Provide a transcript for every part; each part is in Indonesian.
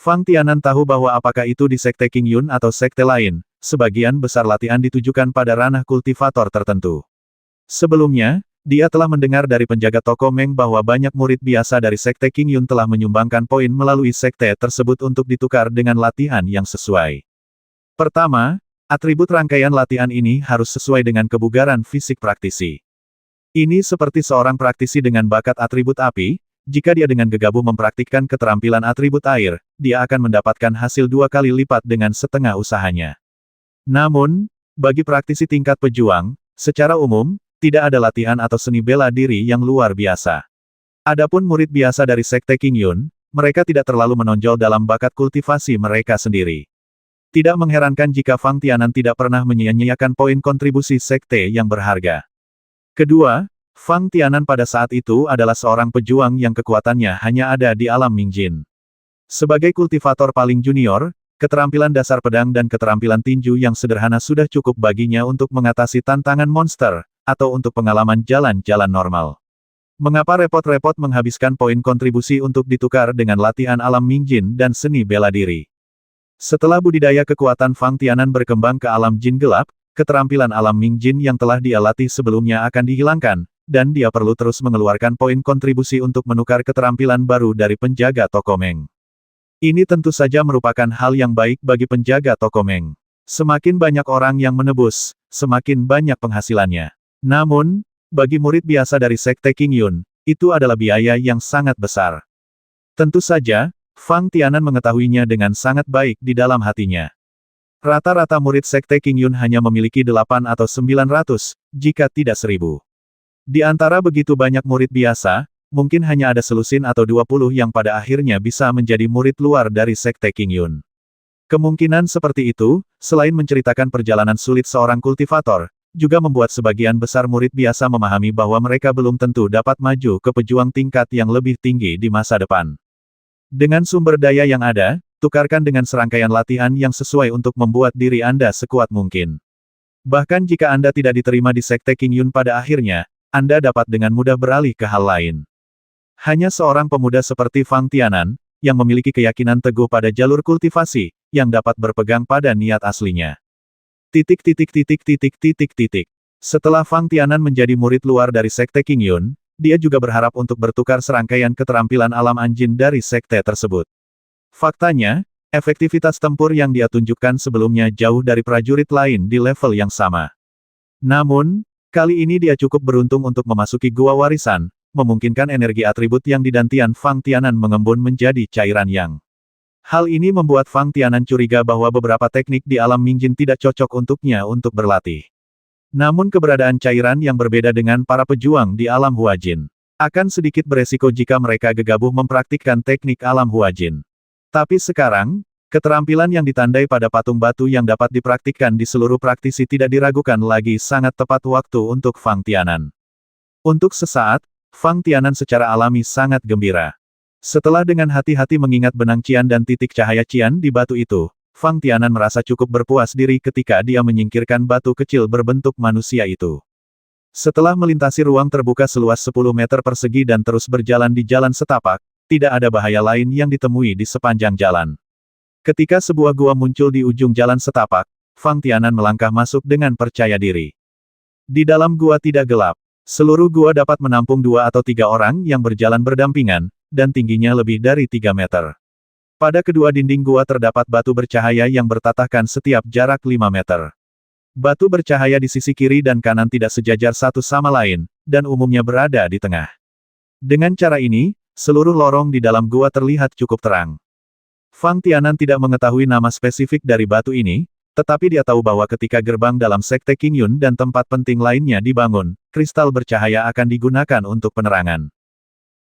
Fang Tianan tahu bahwa apakah itu di Sekte Qingyun atau sekte lain, sebagian besar latihan ditujukan pada ranah kultivator tertentu. Sebelumnya, dia telah mendengar dari penjaga toko Meng bahwa banyak murid biasa dari Sekte Qingyun telah menyumbangkan poin melalui sekte tersebut untuk ditukar dengan latihan yang sesuai. Pertama, atribut rangkaian latihan ini harus sesuai dengan kebugaran fisik praktisi. Ini seperti seorang praktisi dengan bakat atribut api. Jika dia dengan gegabah mempraktikkan keterampilan atribut air, dia akan mendapatkan hasil 2 kali lipat dengan setengah usahanya. Namun, bagi praktisi tingkat pejuang, secara umum, tidak ada latihan atau seni bela diri yang luar biasa. Adapun murid biasa dari Sekte Qingyun, mereka tidak terlalu menonjol dalam bakat kultivasi mereka sendiri. Tidak mengherankan jika Fang Tianan tidak pernah menyia-nyiakan poin kontribusi sekte yang berharga. Kedua, Fang Tianan pada saat itu adalah seorang pejuang yang kekuatannya hanya ada di alam Mingjin. Sebagai kultivator paling junior, keterampilan dasar pedang dan keterampilan tinju yang sederhana sudah cukup baginya untuk mengatasi tantangan monster, atau untuk pengalaman jalan-jalan normal. Mengapa repot-repot menghabiskan poin kontribusi untuk ditukar dengan latihan alam Mingjin dan seni bela diri? Setelah budidaya kekuatan Fang Tianan berkembang ke alam jin gelap, keterampilan alam Mingjin yang telah dia latih sebelumnya akan dihilangkan, dan dia perlu terus mengeluarkan poin kontribusi untuk menukar keterampilan baru dari penjaga toko Meng. Ini tentu saja merupakan hal yang baik bagi penjaga toko Meng. Semakin banyak orang yang menebus, semakin banyak penghasilannya. Namun, bagi murid biasa dari Sekte Qingyun, itu adalah biaya yang sangat besar. Tentu saja, Fang Tianan mengetahuinya dengan sangat baik di dalam hatinya. Rata-rata murid Sekte Qingyun hanya memiliki 8 atau 900, jika tidak 1000. Di antara begitu banyak murid biasa, mungkin hanya ada selusin atau 20 yang pada akhirnya bisa menjadi murid luar dari Sekte Qingyun. Kemungkinan seperti itu, selain menceritakan perjalanan sulit seorang kultivator, juga membuat sebagian besar murid biasa memahami bahwa mereka belum tentu dapat maju ke pejuang tingkat yang lebih tinggi di masa depan. Dengan sumber daya yang ada, tukarkan dengan serangkaian latihan yang sesuai untuk membuat diri Anda sekuat mungkin. Bahkan jika Anda tidak diterima di Sekte Qingyun pada akhirnya, Anda dapat dengan mudah beralih ke hal lain. Hanya seorang pemuda seperti Fang Tianan, yang memiliki keyakinan teguh pada jalur kultivasi, yang dapat berpegang pada niat aslinya. Setelah Fang Tianan menjadi murid luar dari Sekte Qingyun, dia juga berharap untuk bertukar serangkaian keterampilan alam anjin dari sekte tersebut. Faktanya, efektivitas tempur yang dia tunjukkan sebelumnya jauh dari prajurit lain di level yang sama. Namun, kali ini dia cukup beruntung untuk memasuki gua warisan, memungkinkan energi atribut yang didantian Fang Tianan mengembun menjadi cairan yang. Hal ini membuat Fang Tianan curiga bahwa beberapa teknik di alam Mingjin tidak cocok untuknya untuk berlatih. Namun keberadaan cairan yang berbeda dengan para pejuang di alam Huajin akan sedikit beresiko jika mereka gegabah mempraktikkan teknik alam Huajin. Tapi sekarang, keterampilan yang ditandai pada patung batu yang dapat dipraktikkan di seluruh praktisi tidak diragukan lagi sangat tepat waktu untuk Fang Tianan. Untuk sesaat, Fang Tianan secara alami sangat gembira. Setelah dengan hati-hati mengingat benang Qian dan titik cahaya Qian di batu itu, Fang Tianan merasa cukup berpuas diri ketika dia menyingkirkan batu kecil berbentuk manusia itu. Setelah melintasi ruang terbuka seluas 10 meter persegi dan terus berjalan di jalan setapak, tidak ada bahaya lain yang ditemui di sepanjang jalan. Ketika sebuah gua muncul di ujung jalan setapak, Fang Tianan melangkah masuk dengan percaya diri. Di dalam gua tidak gelap. Seluruh gua dapat menampung 2 atau 3 orang yang berjalan berdampingan, dan tingginya lebih dari 3 meter. Pada kedua dinding gua terdapat batu bercahaya yang bertatahkan setiap jarak 5 meter. Batu bercahaya di sisi kiri dan kanan tidak sejajar satu sama lain, dan umumnya berada di tengah. Dengan cara ini, seluruh lorong di dalam gua terlihat cukup terang. Fang Tianan tidak mengetahui nama spesifik dari batu ini, tetapi dia tahu bahwa ketika gerbang dalam Sekte Qingyun dan tempat penting lainnya dibangun, kristal bercahaya akan digunakan untuk penerangan.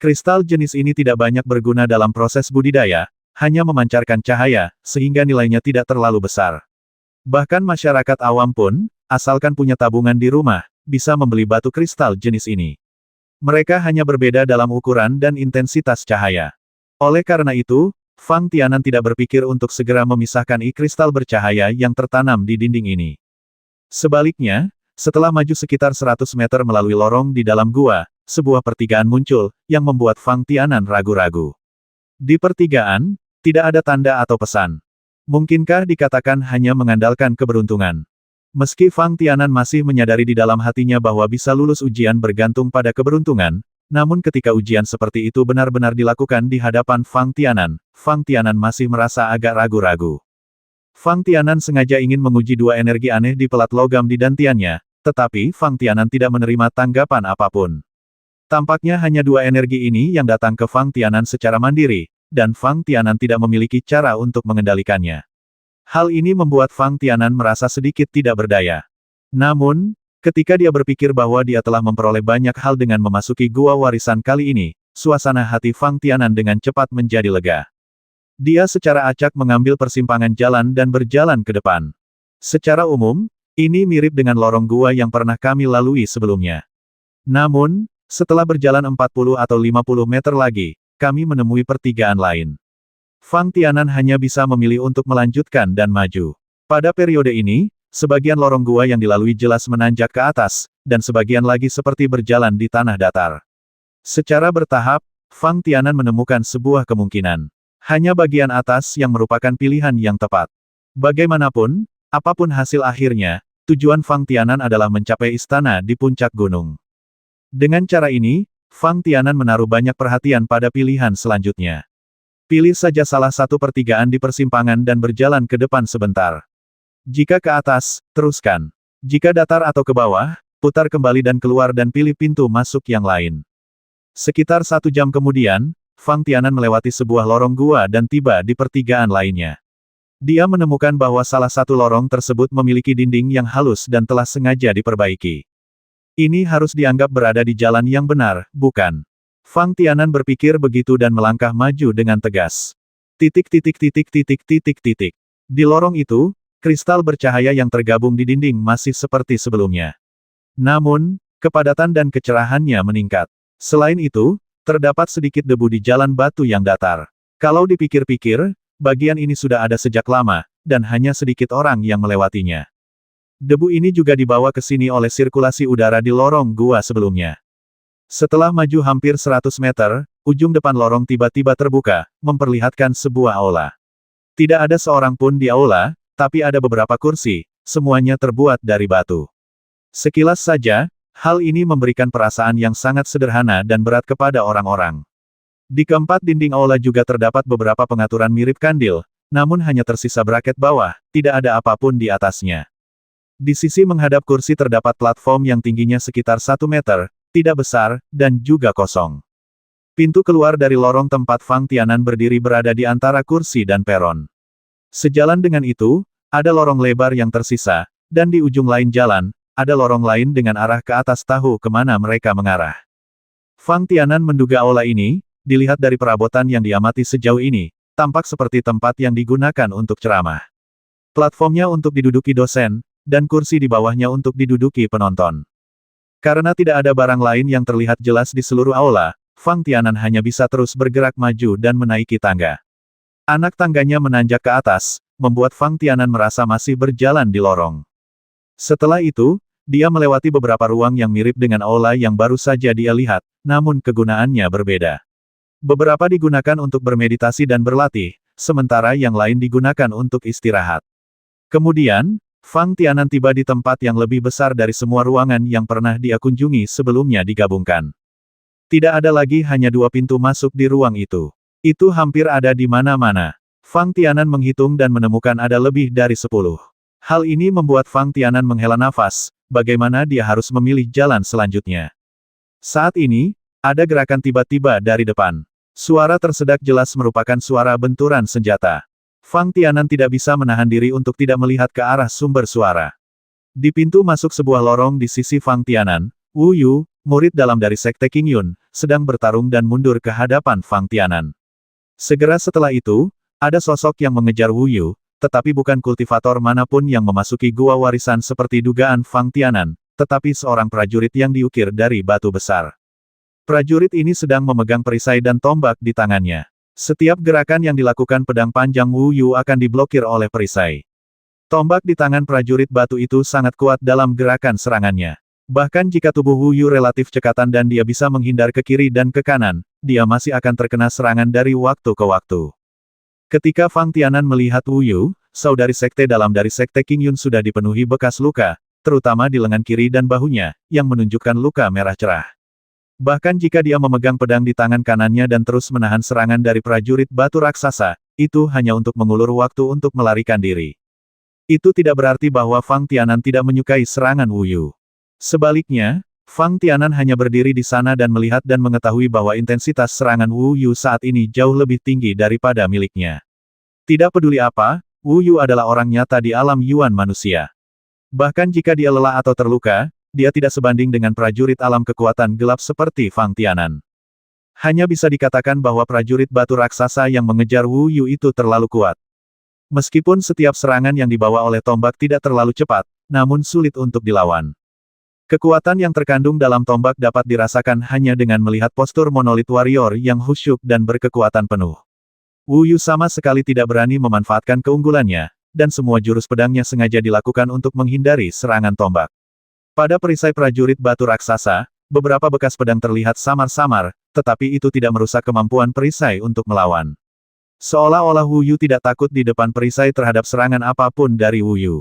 Kristal jenis ini tidak banyak berguna dalam proses budidaya, hanya memancarkan cahaya, sehingga nilainya tidak terlalu besar. Bahkan masyarakat awam pun, asalkan punya tabungan di rumah, bisa membeli batu kristal jenis ini. Mereka hanya berbeda dalam ukuran dan intensitas cahaya. Oleh karena itu, Fang Tianan tidak berpikir untuk segera memisahkan kristal bercahaya yang tertanam di dinding ini. Sebaliknya, setelah maju sekitar 100 meter melalui lorong di dalam gua, sebuah pertigaan muncul, yang membuat Fang Tianan ragu-ragu. Di pertigaan, Tidak ada tanda atau pesan. Mungkinkah dikatakan hanya mengandalkan keberuntungan? Meski Fang Tianan masih menyadari di dalam hatinya bahwa bisa lulus ujian bergantung pada keberuntungan, namun ketika ujian seperti itu benar-benar dilakukan di hadapan Fang Tianan masih merasa agak ragu-ragu. Fang Tianan sengaja ingin menguji dua energi aneh di pelat logam di dantiannya, tetapi Fang Tianan tidak menerima tanggapan apapun. Tampaknya hanya dua energi ini yang datang ke Fang Tianan secara mandiri, dan Fang Tianan tidak memiliki cara untuk mengendalikannya. Hal ini membuat Fang Tianan merasa sedikit tidak berdaya. Namun, ketika dia berpikir bahwa dia telah memperoleh banyak hal dengan memasuki gua warisan kali ini, suasana hati Fang Tianan dengan cepat menjadi lega. Dia secara acak mengambil persimpangan jalan dan berjalan ke depan. Secara umum, ini mirip dengan lorong gua yang pernah kami lalui sebelumnya. Namun, setelah berjalan 40 atau 50 meter lagi, kami menemui pertigaan lain. Fang Tianan hanya bisa memilih untuk melanjutkan dan maju. Pada periode ini, sebagian lorong gua yang dilalui jelas menanjak ke atas, dan sebagian lagi seperti berjalan di tanah datar. Secara bertahap, Fang Tianan menemukan sebuah kemungkinan. Hanya bagian atas yang merupakan pilihan yang tepat. Bagaimanapun, apapun hasil akhirnya, tujuan Fang Tianan adalah mencapai istana di puncak gunung. Dengan cara ini, Fang Tianan menaruh banyak perhatian pada pilihan selanjutnya. Pilih saja salah satu pertigaan di persimpangan dan berjalan ke depan sebentar. Jika ke atas, teruskan. Jika datar atau ke bawah, putar kembali dan keluar dan pilih pintu masuk yang lain. Sekitar 1 jam kemudian, Fang Tianan melewati sebuah lorong gua dan tiba di pertigaan lainnya. Dia menemukan bahwa salah satu lorong tersebut memiliki dinding yang halus dan telah sengaja diperbaiki. Ini harus dianggap berada di jalan yang benar, bukan? Fang Tianan berpikir begitu dan melangkah maju dengan tegas. Di lorong itu, kristal bercahaya yang tergabung di dinding masih seperti sebelumnya. Namun, kepadatan dan kecerahannya meningkat. Selain itu, terdapat sedikit debu di jalan batu yang datar. Kalau dipikir-pikir, bagian ini sudah ada sejak lama, dan hanya sedikit orang yang melewatinya. Debu ini juga dibawa ke sini oleh sirkulasi udara di lorong gua sebelumnya. Setelah maju hampir 100 meter, ujung depan lorong tiba-tiba terbuka, memperlihatkan sebuah aula. Tidak ada seorang pun di aula, tapi ada beberapa kursi, semuanya terbuat dari batu. Sekilas saja, hal ini memberikan perasaan yang sangat sederhana dan berat kepada orang-orang. Di keempat dinding aula juga terdapat beberapa pengaturan mirip kandil, namun hanya tersisa braket bawah, tidak ada apapun di atasnya. Di sisi menghadap kursi terdapat platform yang tingginya sekitar 1 meter, tidak besar, dan juga kosong. Pintu keluar dari lorong tempat Fang Tianan berdiri berada di antara kursi dan peron. Sejalan dengan itu, ada lorong lebar yang tersisa, dan di ujung lain jalan, ada lorong lain dengan arah ke atas tahu kemana mereka mengarah. Fang Tianan menduga aula ini, dilihat dari perabotan yang diamati sejauh ini, tampak seperti tempat yang digunakan untuk ceramah. Platformnya untuk diduduki dosen, dan kursi di bawahnya untuk diduduki penonton. Karena tidak ada barang lain yang terlihat jelas di seluruh aula, Fang Tianan hanya bisa terus bergerak maju dan menaiki tangga. Anak tangganya menanjak ke atas, membuat Fang Tianan merasa masih berjalan di lorong. Setelah itu, dia melewati beberapa ruang yang mirip dengan aula yang baru saja dia lihat, namun kegunaannya berbeda. Beberapa digunakan untuk bermeditasi dan berlatih, sementara yang lain digunakan untuk istirahat. Kemudian, Fang Tianan tiba di tempat yang lebih besar dari semua ruangan yang pernah dia kunjungi sebelumnya digabungkan. Tidak ada lagi hanya 2 pintu masuk di ruang itu. Itu hampir ada di mana-mana. Fang Tianan menghitung dan menemukan ada lebih dari 10. Hal ini membuat Fang Tianan menghela nafas, bagaimana dia harus memilih jalan selanjutnya. Saat ini, ada gerakan tiba-tiba dari depan. Suara tersedak jelas merupakan suara benturan senjata. Fang Tianan tidak bisa menahan diri untuk tidak melihat ke arah sumber suara. Di pintu masuk sebuah lorong di sisi Fang Tianan, Wu Yu, murid dalam dari Sekte King Yun, sedang bertarung dan mundur ke hadapan Fang Tianan. Segera setelah itu, ada sosok yang mengejar Wu Yu, tetapi bukan kultivator manapun yang memasuki gua warisan seperti dugaan Fang Tianan, tetapi seorang prajurit yang diukir dari batu besar. Prajurit ini sedang memegang perisai dan tombak di tangannya. Setiap gerakan yang dilakukan pedang panjang Wu Yu akan diblokir oleh perisai. Tombak di tangan prajurit batu itu sangat kuat dalam gerakan serangannya. Bahkan jika tubuh Wu Yu relatif cekatan dan dia bisa menghindar ke kiri dan ke kanan, dia masih akan terkena serangan dari waktu ke waktu. Ketika Fang Tianan melihat Wu Yu, saudari sekte dalam dari sekte Qingyun sudah dipenuhi bekas luka, terutama di lengan kiri dan bahunya, yang menunjukkan luka merah cerah. Bahkan jika dia memegang pedang di tangan kanannya dan terus menahan serangan dari prajurit batu raksasa, itu hanya untuk mengulur waktu untuk melarikan diri. Itu tidak berarti bahwa Fang Tianan tidak menyukai serangan Wu Yu. Sebaliknya, Fang Tianan hanya berdiri di sana dan melihat dan mengetahui bahwa intensitas serangan Wu Yu saat ini jauh lebih tinggi daripada miliknya. Tidak peduli apa, Wu Yu adalah orang nyata di alam Yuan manusia. Bahkan jika dia lelah atau terluka, dia tidak sebanding dengan prajurit alam kekuatan gelap seperti Fang Tianan. Hanya bisa dikatakan bahwa prajurit batu raksasa yang mengejar Wu Yu itu terlalu kuat. Meskipun setiap serangan yang dibawa oleh tombak tidak terlalu cepat, namun sulit untuk dilawan. Kekuatan yang terkandung dalam tombak dapat dirasakan hanya dengan melihat postur monolit warrior yang khusyuk dan berkekuatan penuh. Wu Yu sama sekali tidak berani memanfaatkan keunggulannya, dan semua jurus pedangnya sengaja dilakukan untuk menghindari serangan tombak. Pada perisai prajurit batu raksasa, beberapa bekas pedang terlihat samar-samar, tetapi itu tidak merusak kemampuan perisai untuk melawan. Seolah-olah Wu Yu tidak takut di depan perisai terhadap serangan apapun dari Wu Yu.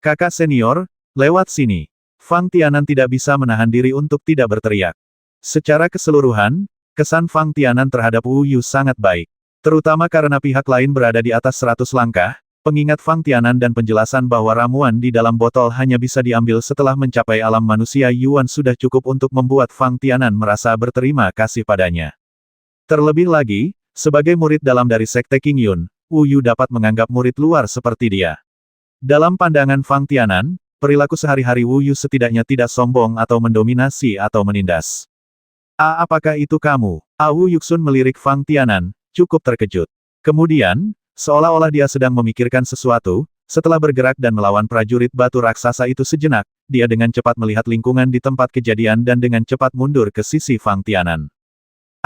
Kakak senior, lewat sini. Fang Tianan tidak bisa menahan diri untuk tidak berteriak. Secara keseluruhan, kesan Fang Tianan terhadap Wu Yu sangat baik. Terutama karena pihak lain berada di atas 100 langkah, pengingat Fang Tianan dan penjelasan bahwa ramuan di dalam botol hanya bisa diambil setelah mencapai alam manusia Yuan sudah cukup untuk membuat Fang Tianan merasa berterima kasih padanya. Terlebih lagi, sebagai murid dalam dari sekte Qingyun, Wu Yu dapat menganggap murid luar seperti dia. Dalam pandangan Fang Tianan, perilaku sehari-hari Wu Yu setidaknya tidak sombong atau mendominasi atau menindas. Apakah itu kamu? Wu Yuxun melirik Fang Tianan, cukup terkejut. Kemudian, seolah-olah dia sedang memikirkan sesuatu, setelah bergerak dan melawan prajurit batu raksasa itu sejenak, dia dengan cepat melihat lingkungan di tempat kejadian dan dengan cepat mundur ke sisi Fang Tianan.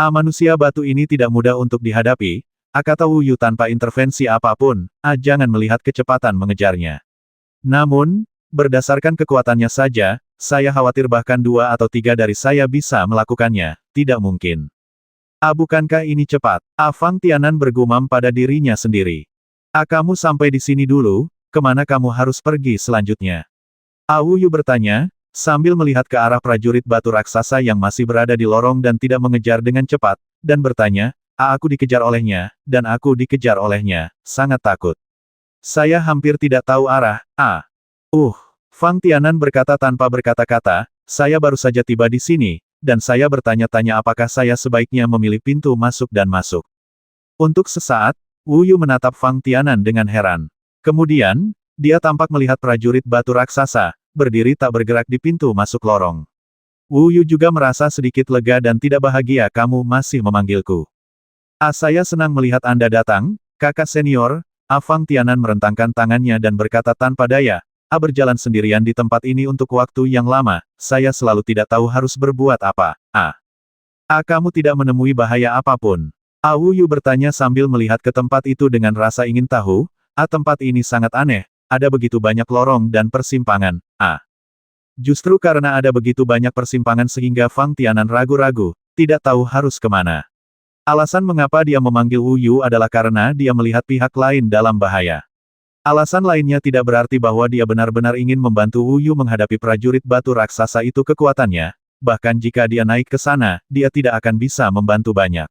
Manusia batu ini tidak mudah untuk dihadapi, kata Wu Yu tanpa intervensi apapun, jangan melihat kecepatan mengejarnya. Namun, berdasarkan kekuatannya saja, saya khawatir bahkan 2 atau 3 dari saya bisa melakukannya, tidak mungkin. Bukankah ini cepat? Fang Tianan bergumam pada dirinya sendiri. Kamu sampai di sini dulu, kemana kamu harus pergi selanjutnya? Wu Yu bertanya, sambil melihat ke arah prajurit batu raksasa yang masih berada di lorong dan tidak mengejar dengan cepat, dan bertanya, aku dikejar olehnya, dan aku dikejar olehnya, sangat takut. Saya hampir tidak tahu arah, Fang Tianan berkata tanpa berkata-kata, saya baru saja tiba di sini, dan saya bertanya-tanya apakah saya sebaiknya memilih pintu masuk dan masuk. Untuk sesaat, Wu Yu menatap Fang Tianan dengan heran. Kemudian, dia tampak melihat prajurit batu raksasa, berdiri tak bergerak di pintu masuk lorong. Wu Yu juga merasa sedikit lega dan tidak bahagia kamu masih memanggilku. Saya senang melihat Anda datang, kakak senior. Fang Tianan merentangkan tangannya dan berkata tanpa daya, berjalan sendirian di tempat ini untuk waktu yang lama, saya selalu tidak tahu harus berbuat apa. Kamu tidak menemui bahaya apapun? Wu Yu bertanya sambil melihat ke tempat itu dengan rasa ingin tahu. Tempat ini sangat aneh, ada begitu banyak lorong dan persimpangan. Justru karena ada begitu banyak persimpangan sehingga Fang Tianan ragu-ragu, tidak tahu harus kemana. Alasan mengapa dia memanggil Wu Yu adalah karena dia melihat pihak lain dalam bahaya. Alasan lainnya tidak berarti bahwa dia benar-benar ingin membantu Wu Yu menghadapi prajurit batu raksasa itu kekuatannya, bahkan jika dia naik ke sana, dia tidak akan bisa membantu banyak.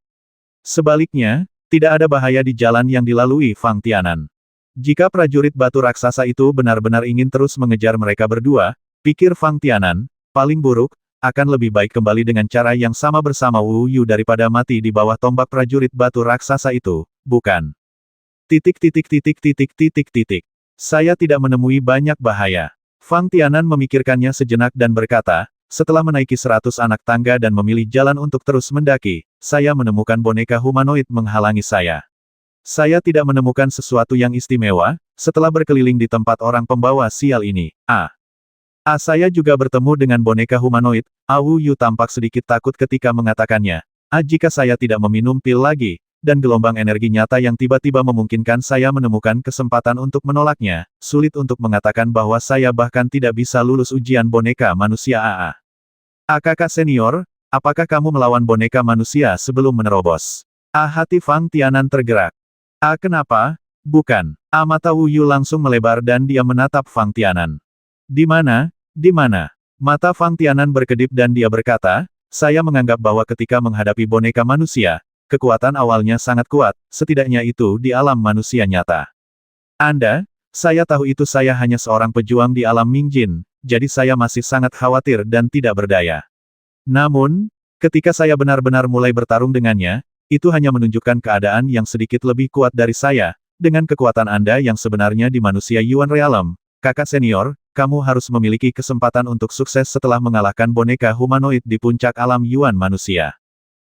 Sebaliknya, tidak ada bahaya di jalan yang dilalui Fang Tianan. Jika prajurit batu raksasa itu benar-benar ingin terus mengejar mereka berdua, pikir Fang Tianan, paling buruk, akan lebih baik kembali dengan cara yang sama bersama Wu Yu daripada mati di bawah tombak prajurit batu raksasa itu, bukan? Saya tidak menemui banyak bahaya. Fang Tianan memikirkannya sejenak dan berkata, setelah menaiki 100 anak tangga dan memilih jalan untuk terus mendaki, saya menemukan boneka humanoid menghalangi saya. Saya tidak menemukan sesuatu yang istimewa, setelah berkeliling di tempat orang pembawa sial ini. Saya juga bertemu dengan boneka humanoid. Wu Yu tampak sedikit takut ketika mengatakannya. Jika saya tidak meminum pil lagi, dan gelombang energi nyata yang tiba-tiba memungkinkan saya menemukan kesempatan untuk menolaknya, sulit untuk mengatakan bahwa saya bahkan tidak bisa lulus ujian boneka manusia AA. Kakak senior, apakah kamu melawan boneka manusia sebelum menerobos? Hati Fang Tianan tergerak. Kenapa? Bukan. Mata Wu Yu langsung melebar dan dia menatap Fang Tianan. Di mana? Di mana? Mata Fang Tianan berkedip dan dia berkata, saya menganggap bahwa ketika menghadapi boneka manusia, kekuatan awalnya sangat kuat, setidaknya itu di alam manusia nyata. Saya tahu itu saya hanya seorang pejuang di alam Mingjin, jadi saya masih sangat khawatir dan tidak berdaya. Namun, ketika saya benar-benar mulai bertarung dengannya, itu hanya menunjukkan keadaan yang sedikit lebih kuat dari saya, dengan kekuatan Anda yang sebenarnya di manusia Yuan Realm. Kakak senior, kamu harus memiliki kesempatan untuk sukses setelah mengalahkan boneka humanoid di puncak alam Yuan manusia.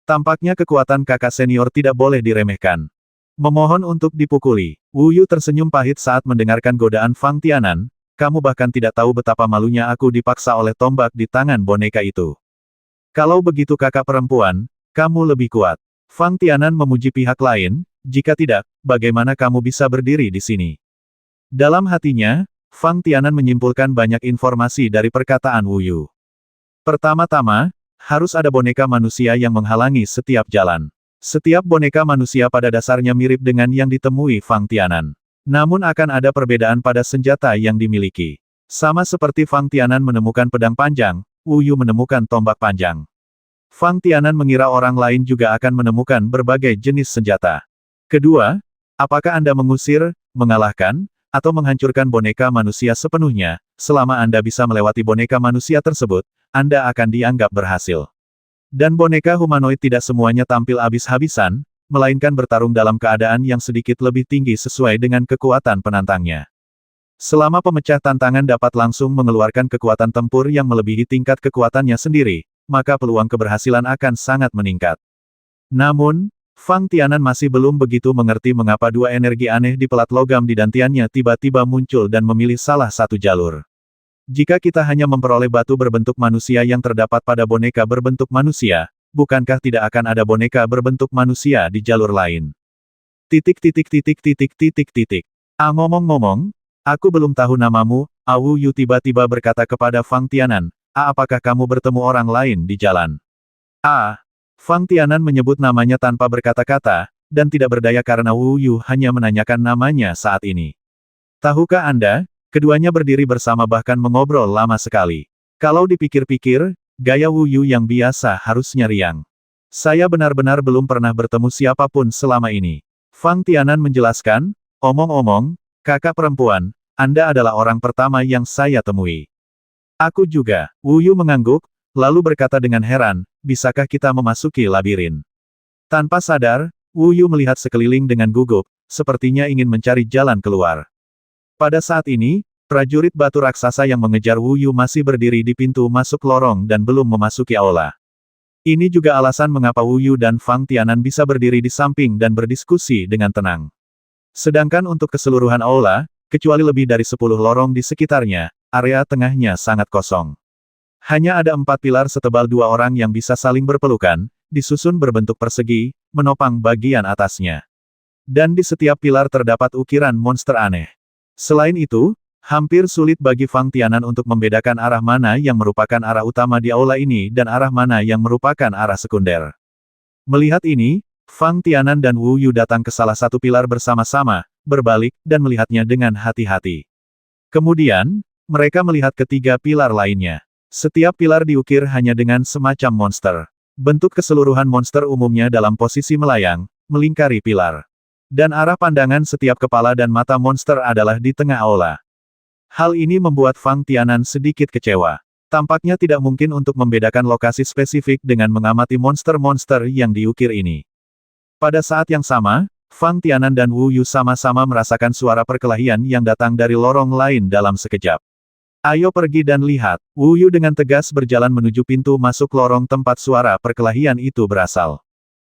Tampaknya kekuatan kakak senior tidak boleh diremehkan. Memohon untuk dipukuli. Wu Yu tersenyum pahit saat mendengarkan godaan Fang Tianan, kamu bahkan tidak tahu betapa malunya aku dipaksa oleh tombak di tangan boneka itu. Kalau begitu kakak perempuan, kamu lebih kuat. Fang Tianan memuji pihak lain, jika tidak, bagaimana kamu bisa berdiri di sini? Dalam hatinya, Fang Tianan menyimpulkan banyak informasi dari perkataan Wu Yu. Pertama-tama, harus ada boneka manusia yang menghalangi setiap jalan. Setiap boneka manusia pada dasarnya mirip dengan yang ditemui Fang Tianan. Namun akan ada perbedaan pada senjata yang dimiliki. Sama seperti Fang Tianan menemukan pedang panjang, Wu Yu menemukan tombak panjang. Fang Tianan mengira orang lain juga akan menemukan berbagai jenis senjata. Kedua, apakah Anda mengusir, mengalahkan, atau menghancurkan boneka manusia sepenuhnya? Selama Anda bisa melewati boneka manusia tersebut, Anda akan dianggap berhasil. Dan boneka humanoid tidak semuanya tampil habis-habisan, melainkan bertarung dalam keadaan yang sedikit lebih tinggi sesuai dengan kekuatan penantangnya. Selama pemecah tantangan dapat langsung mengeluarkan kekuatan tempur yang melebihi tingkat kekuatannya sendiri, maka peluang keberhasilan akan sangat meningkat. Namun, Fang Tianan masih belum begitu mengerti mengapa dua energi aneh di pelat logam di dantiannya tiba-tiba muncul dan memilih salah satu jalur. Jika kita hanya memperoleh batu berbentuk manusia yang terdapat pada boneka berbentuk manusia, bukankah tidak akan ada boneka berbentuk manusia di jalur lain? Ngomong-ngomong, aku belum tahu namamu. Wu Yu tiba-tiba berkata kepada Fang Tianan, apakah kamu bertemu orang lain di jalan? Fang Tianan menyebut namanya tanpa berkata-kata, dan tidak berdaya karena Wu Yu hanya menanyakan namanya saat ini. Tahukah Anda, keduanya berdiri bersama bahkan mengobrol lama sekali. Kalau dipikir-pikir, gaya Wu Yu yang biasa harusnya riang. Saya benar-benar belum pernah bertemu siapapun selama ini. Fang Tianan menjelaskan, omong-omong, kakak perempuan, Anda adalah orang pertama yang saya temui. Aku juga. Wu Yu mengangguk, lalu berkata dengan heran, bisakah kita memasuki labirin? Tanpa sadar, Wu Yu melihat sekeliling dengan gugup, sepertinya ingin mencari jalan keluar. Pada saat ini, prajurit batu raksasa yang mengejar Wu Yu masih berdiri di pintu masuk lorong dan belum memasuki aula. Ini juga alasan mengapa Wu Yu dan Fang Tianan bisa berdiri di samping dan berdiskusi dengan tenang. Sedangkan untuk keseluruhan aula, kecuali lebih dari 10 lorong di sekitarnya, area tengahnya sangat kosong. Hanya ada 4 pilar setebal 2 orang yang bisa saling berpelukan, disusun berbentuk persegi, menopang bagian atasnya. Dan di setiap pilar terdapat ukiran monster aneh. Selain itu, hampir sulit bagi Fang Tianan untuk membedakan arah mana yang merupakan arah utama di aula ini dan arah mana yang merupakan arah sekunder. Melihat ini, Fang Tianan dan Wu Yu datang ke salah satu pilar bersama-sama, berbalik, dan melihatnya dengan hati-hati. Kemudian, mereka melihat ketiga pilar lainnya. Setiap pilar diukir hanya dengan semacam monster. Bentuk keseluruhan monster umumnya dalam posisi melayang, melingkari pilar. Dan arah pandangan setiap kepala dan mata monster adalah di tengah aula. Hal ini membuat Fang Tianan sedikit kecewa. Tampaknya tidak mungkin untuk membedakan lokasi spesifik dengan mengamati monster-monster yang diukir ini. Pada saat yang sama, Fang Tianan dan Wu Yu sama-sama merasakan suara perkelahian yang datang dari lorong lain dalam sekejap. Ayo pergi dan lihat. Wu Yu dengan tegas berjalan menuju pintu masuk lorong tempat suara perkelahian itu berasal.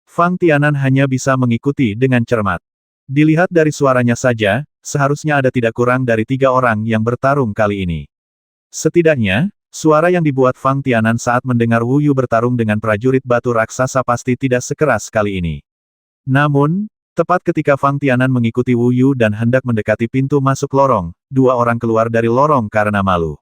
Fang Tianan hanya bisa mengikuti dengan cermat. Dilihat dari suaranya saja, seharusnya ada tidak kurang dari 3 orang yang bertarung kali ini. Setidaknya, suara yang dibuat Fang Tianan saat mendengar Wu Yu bertarung dengan prajurit batu raksasa pasti tidak sekeras kali ini. Namun, tepat ketika Fang Tianan mengikuti Wu Yu dan hendak mendekati pintu masuk lorong, 2 orang keluar dari lorong karena malu.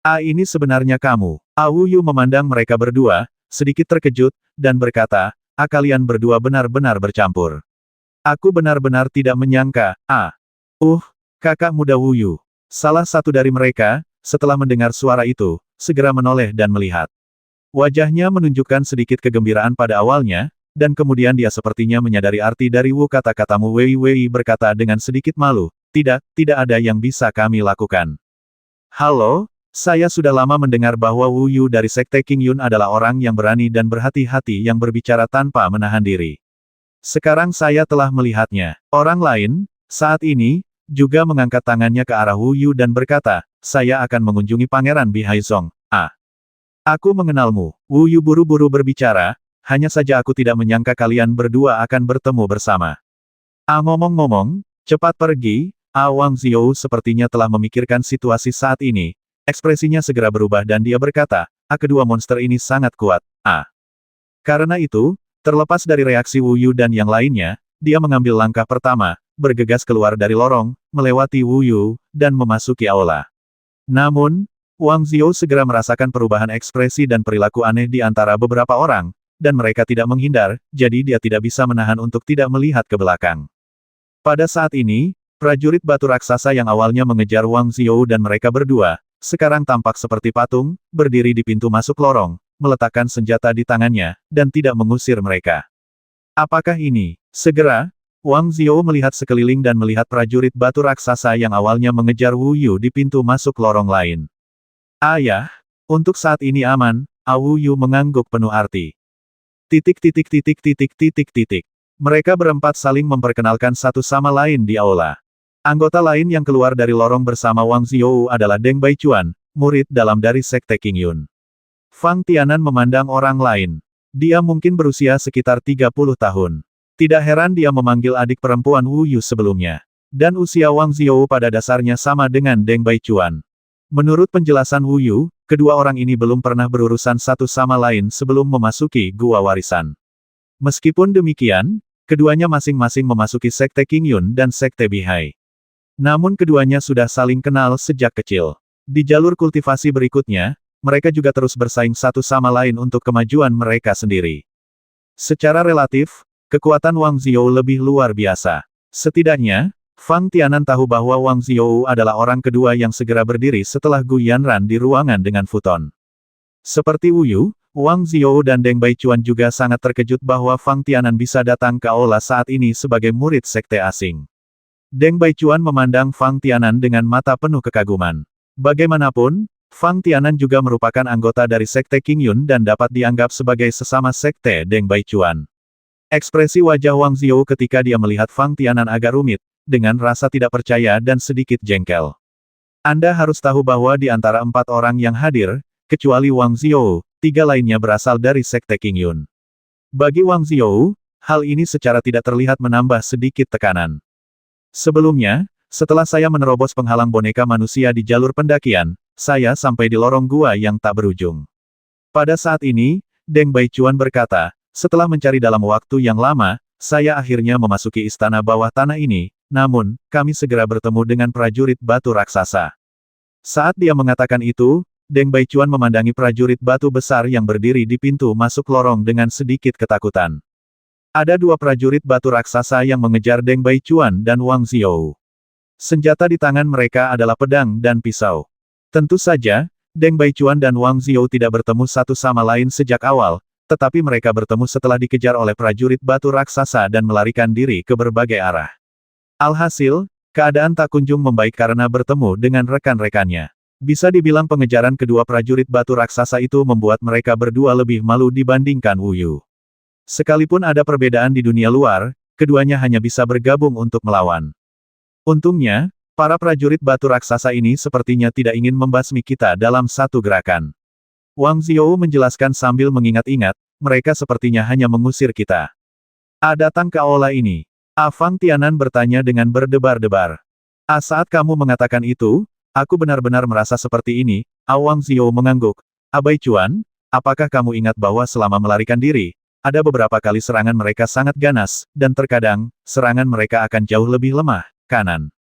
Ini sebenarnya kamu. Wu Yu memandang mereka berdua, sedikit terkejut, dan berkata, kalian berdua benar-benar bercampur. Aku benar-benar tidak menyangka, kakak muda Wu Yu. Salah satu dari mereka, setelah mendengar suara itu, segera menoleh dan melihat. Wajahnya menunjukkan sedikit kegembiraan pada awalnya, dan kemudian dia sepertinya menyadari arti dari kata-katamu. Wei Wei berkata dengan sedikit malu, tidak ada yang bisa kami lakukan. Halo, saya sudah lama mendengar bahwa Wu Yu dari Sekte King Yun adalah orang yang berani dan berhati-hati yang berbicara tanpa menahan diri. Sekarang saya telah melihatnya. Orang lain, saat ini, juga mengangkat tangannya ke arah Wu Yu dan berkata, saya akan mengunjungi Pangeran Bihaizong. Aku mengenalmu. Wu Yu buru-buru berbicara, hanya saja aku tidak menyangka kalian berdua akan bertemu bersama. Ngomong-ngomong, cepat pergi. Wang Ziyou sepertinya telah memikirkan situasi saat ini. Ekspresinya segera berubah dan dia berkata, kedua monster ini sangat kuat. Karena itu, terlepas dari reaksi Wu Yu dan yang lainnya, dia mengambil langkah pertama, bergegas keluar dari lorong, melewati Wu Yu, dan memasuki aula. Namun, Wang Ziyou segera merasakan perubahan ekspresi dan perilaku aneh di antara beberapa orang, dan mereka tidak menghindar, jadi dia tidak bisa menahan untuk tidak melihat ke belakang. Pada saat ini, prajurit batu raksasa yang awalnya mengejar Wang Ziyou dan mereka berdua, sekarang tampak seperti patung, berdiri di pintu masuk lorong, meletakkan senjata di tangannya, dan tidak mengusir mereka. Apakah ini? Segera, Wang Ziyou melihat sekeliling dan melihat prajurit batu raksasa yang awalnya mengejar Wu Yu di pintu masuk lorong lain. Untuk saat ini aman, Wu Yu mengangguk penuh arti. Mereka berempat saling memperkenalkan satu sama lain di aula. Anggota lain yang keluar dari lorong bersama Wang Ziyou adalah Deng Baichuan, murid dalam dari Sekte King Yun. Fang Tianan memandang orang lain. Dia mungkin berusia sekitar 30 tahun. Tidak heran dia memanggil adik perempuan Wu Yu sebelumnya. Dan usia Wang Ziyou pada dasarnya sama dengan Deng Baichuan. Menurut penjelasan Wu Yu, kedua orang ini belum pernah berurusan satu sama lain sebelum memasuki Gua Warisan. Meskipun demikian, keduanya masing-masing memasuki Sekte King Yun dan Sekte Bihai. Namun keduanya sudah saling kenal sejak kecil. Di jalur kultivasi berikutnya, mereka juga terus bersaing satu sama lain untuk kemajuan mereka sendiri. Secara relatif, kekuatan Wang Ziyou lebih luar biasa. Setidaknya, Fang Tianan tahu bahwa Wang Ziyou adalah orang kedua yang segera berdiri setelah Gu Yanran di ruangan dengan futon. Seperti Wu Yu, Wang Ziyou dan Deng Baichuan juga sangat terkejut bahwa Fang Tianan bisa datang ke aula saat ini sebagai murid sekte asing. Deng Baichuan memandang Fang Tianan dengan mata penuh kekaguman. Bagaimanapun, Fang Tianan juga merupakan anggota dari Sekte King Yun dan dapat dianggap sebagai sesama sekte Deng Baichuan. Ekspresi wajah Wang Ziyou ketika dia melihat Fang Tianan agak rumit, dengan rasa tidak percaya dan sedikit jengkel. Anda harus tahu bahwa di antara 4 orang yang hadir, kecuali Wang Ziyou, 3 lainnya berasal dari Sekte King Yun. Bagi Wang Ziyou, hal ini secara tidak terlihat menambah sedikit tekanan. Sebelumnya, setelah saya menerobos penghalang boneka manusia di jalur pendakian, saya sampai di lorong gua yang tak berujung. Pada saat ini, Deng Baichuan berkata, setelah mencari dalam waktu yang lama, saya akhirnya memasuki istana bawah tanah ini, namun, kami segera bertemu dengan prajurit batu raksasa. Saat dia mengatakan itu, Deng Baichuan memandangi prajurit batu besar yang berdiri di pintu masuk lorong dengan sedikit ketakutan. Ada 2 prajurit batu raksasa yang mengejar Deng Baichuan dan Wang Ziyou. Senjata di tangan mereka adalah pedang dan pisau. Tentu saja, Deng Baichuan dan Wang Ziyou tidak bertemu satu sama lain sejak awal, tetapi mereka bertemu setelah dikejar oleh prajurit batu raksasa dan melarikan diri ke berbagai arah. Alhasil, keadaan tak kunjung membaik karena bertemu dengan rekan-rekannya. Bisa dibilang pengejaran kedua prajurit batu raksasa itu membuat mereka berdua lebih malu dibandingkan Wu Yu. Sekalipun ada perbedaan di dunia luar, keduanya hanya bisa bergabung untuk melawan. Untungnya, para prajurit batu raksasa ini sepertinya tidak ingin membasmi kita dalam satu gerakan. Wang Ziyou menjelaskan sambil mengingat-ingat, mereka sepertinya hanya mengusir kita. Datang ke aula ini. Fang Tianan bertanya dengan berdebar-debar. Saat kamu mengatakan itu, aku benar-benar merasa seperti ini. Wang Ziyou mengangguk. Baichuan, apakah kamu ingat bahwa selama melarikan diri, ada beberapa kali serangan mereka sangat ganas, dan terkadang, serangan mereka akan jauh lebih lemah, kanan?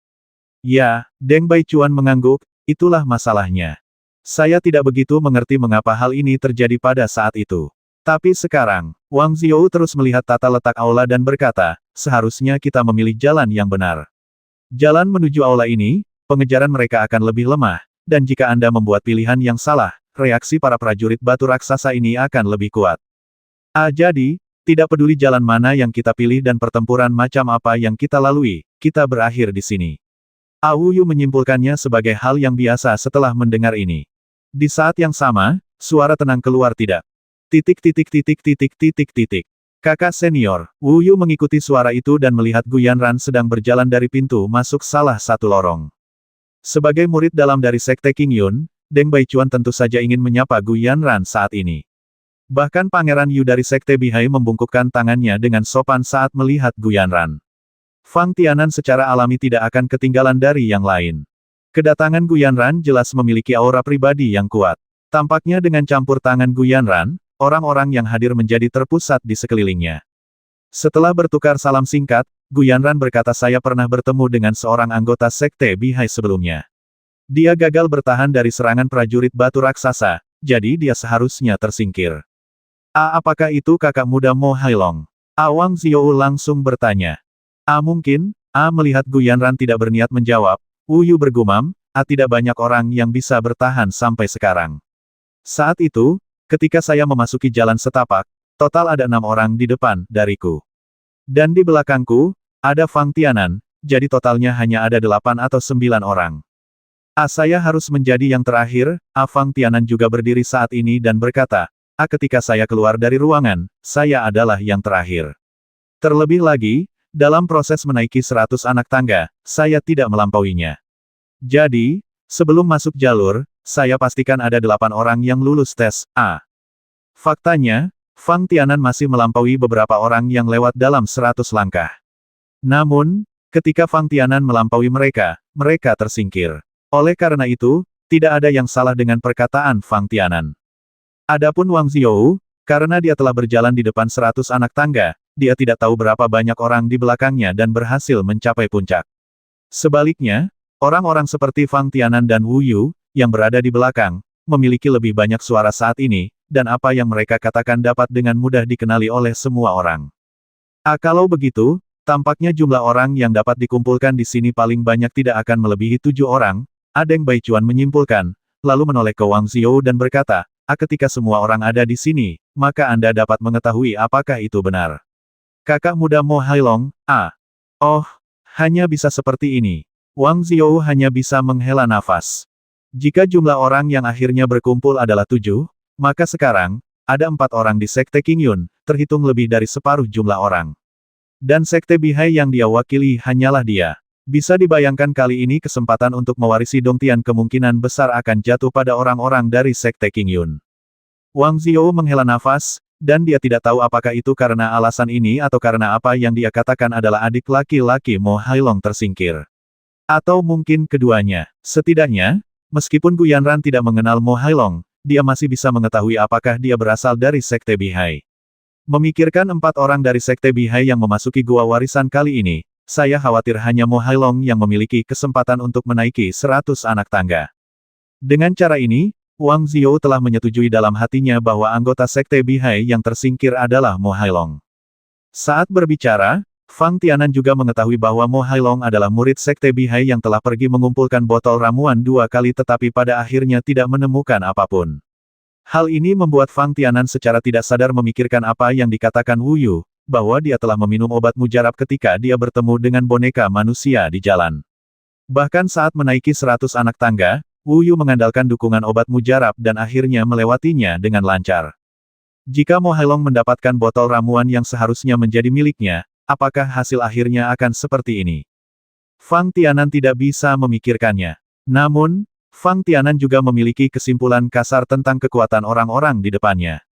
Ya, Deng Baichuan mengangguk, itulah masalahnya. Saya tidak begitu mengerti mengapa hal ini terjadi pada saat itu. Tapi sekarang, Wang Zhou terus melihat tata letak aula dan berkata, seharusnya kita memilih jalan yang benar. Jalan menuju aula ini, pengejaran mereka akan lebih lemah, dan jika Anda membuat pilihan yang salah, reaksi para prajurit batu raksasa ini akan lebih kuat. Jadi, tidak peduli jalan mana yang kita pilih dan pertempuran macam apa yang kita lalui, kita berakhir di sini. Wu Yu menyimpulkannya sebagai hal yang biasa setelah mendengar ini. Di saat yang sama, suara tenang keluar tidak. Kakak senior, Wu Yu mengikuti suara itu dan melihat Gu Yanran sedang berjalan dari pintu masuk salah satu lorong. Sebagai murid dalam dari Sekte King Yun, Deng Baichuan tentu saja ingin menyapa Gu Yanran saat ini. Bahkan Pangeran Yu dari Sekte Bihai membungkukkan tangannya dengan sopan saat melihat Gu Yanran. Fang Tianan secara alami tidak akan ketinggalan dari yang lain. Kedatangan Gu Yanran jelas memiliki aura pribadi yang kuat. Tampaknya dengan campur tangan Gu Yanran, orang-orang yang hadir menjadi terpusat di sekelilingnya. Setelah bertukar salam singkat, Gu Yanran berkata saya pernah bertemu dengan seorang anggota Sekte Bihai sebelumnya. Dia gagal bertahan dari serangan prajurit batu raksasa, jadi dia seharusnya tersingkir. Apakah itu kakak muda Mo Hailong? Wang Zhou langsung bertanya. Mungkin, melihat Gu Yanran tidak berniat menjawab, Wu Yu bergumam, tidak banyak orang yang bisa bertahan sampai sekarang. Saat itu, ketika saya memasuki jalan setapak, total ada 6 orang di depan dariku. Dan di belakangku, ada Fang Tianan, jadi totalnya hanya ada 8 atau 9 orang. Saya harus menjadi yang terakhir. Fang Tianan juga berdiri saat ini dan berkata, ketika saya keluar dari ruangan, saya adalah yang terakhir. Terlebih lagi, dalam proses menaiki 100 anak tangga, saya tidak melampauinya. Jadi, sebelum masuk jalur, saya pastikan ada 8 orang yang lulus tes A. Faktanya, Fang Tianan masih melampaui beberapa orang yang lewat dalam 100 langkah. Namun, ketika Fang Tianan melampaui mereka, mereka tersingkir. Oleh karena itu, tidak ada yang salah dengan perkataan Fang Tianan. Adapun Wang Zhou, karena dia telah berjalan di depan 100 anak tangga, dia tidak tahu berapa banyak orang di belakangnya dan berhasil mencapai puncak. Sebaliknya, orang-orang seperti Fang Tianan dan Wu Yu, yang berada di belakang, memiliki lebih banyak suara saat ini, dan apa yang mereka katakan dapat dengan mudah dikenali oleh semua orang. Kalau begitu, tampaknya jumlah orang yang dapat dikumpulkan di sini paling banyak tidak akan melebihi 7 orang, Deng Baichuan menyimpulkan, lalu menoleh ke Wang Zhou dan berkata, ketika semua orang ada di sini, maka Anda dapat mengetahui apakah itu benar. Kakak muda Mo Hailong, oh, hanya bisa seperti ini. Wang Zhou hanya bisa menghela nafas. Jika jumlah orang yang akhirnya berkumpul adalah 7, maka sekarang, ada 4 orang di Sekte King Yun, terhitung lebih dari separuh jumlah orang. Dan Sekte Bihai yang dia wakili hanyalah dia. Bisa dibayangkan kali ini kesempatan untuk mewarisi Dongtian kemungkinan besar akan jatuh pada orang-orang dari Sekte King Yun. Wang Zhou menghela nafas, dan dia tidak tahu apakah itu karena alasan ini atau karena apa yang dia katakan adalah adik laki-laki Mo Hailong tersingkir. Atau mungkin keduanya. Setidaknya, meskipun Gu Yanran tidak mengenal Mo Hailong, dia masih bisa mengetahui apakah dia berasal dari Sekte Bihai. Memikirkan 4 orang dari Sekte Bihai yang memasuki gua warisan kali ini, saya khawatir hanya Mo Hailong yang memiliki kesempatan untuk menaiki 100 anak tangga. Dengan cara ini, Wang Zhou telah menyetujui dalam hatinya bahwa anggota Sekte Bihai yang tersingkir adalah Mo Hailong. Saat berbicara, Fang Tianan juga mengetahui bahwa Mo Hailong adalah murid Sekte Bihai yang telah pergi mengumpulkan botol ramuan 2 kali tetapi pada akhirnya tidak menemukan apapun. Hal ini membuat Fang Tianan secara tidak sadar memikirkan apa yang dikatakan Wu Yu, bahwa dia telah meminum obat mujarab ketika dia bertemu dengan boneka manusia di jalan. Bahkan saat menaiki 100 anak tangga, Wu Yu mengandalkan dukungan obat mujarab dan akhirnya melewatinya dengan lancar. Jika Mo Hailong mendapatkan botol ramuan yang seharusnya menjadi miliknya, apakah hasil akhirnya akan seperti ini? Fang Tianan tidak bisa memikirkannya. Namun, Fang Tianan juga memiliki kesimpulan kasar tentang kekuatan orang-orang di depannya.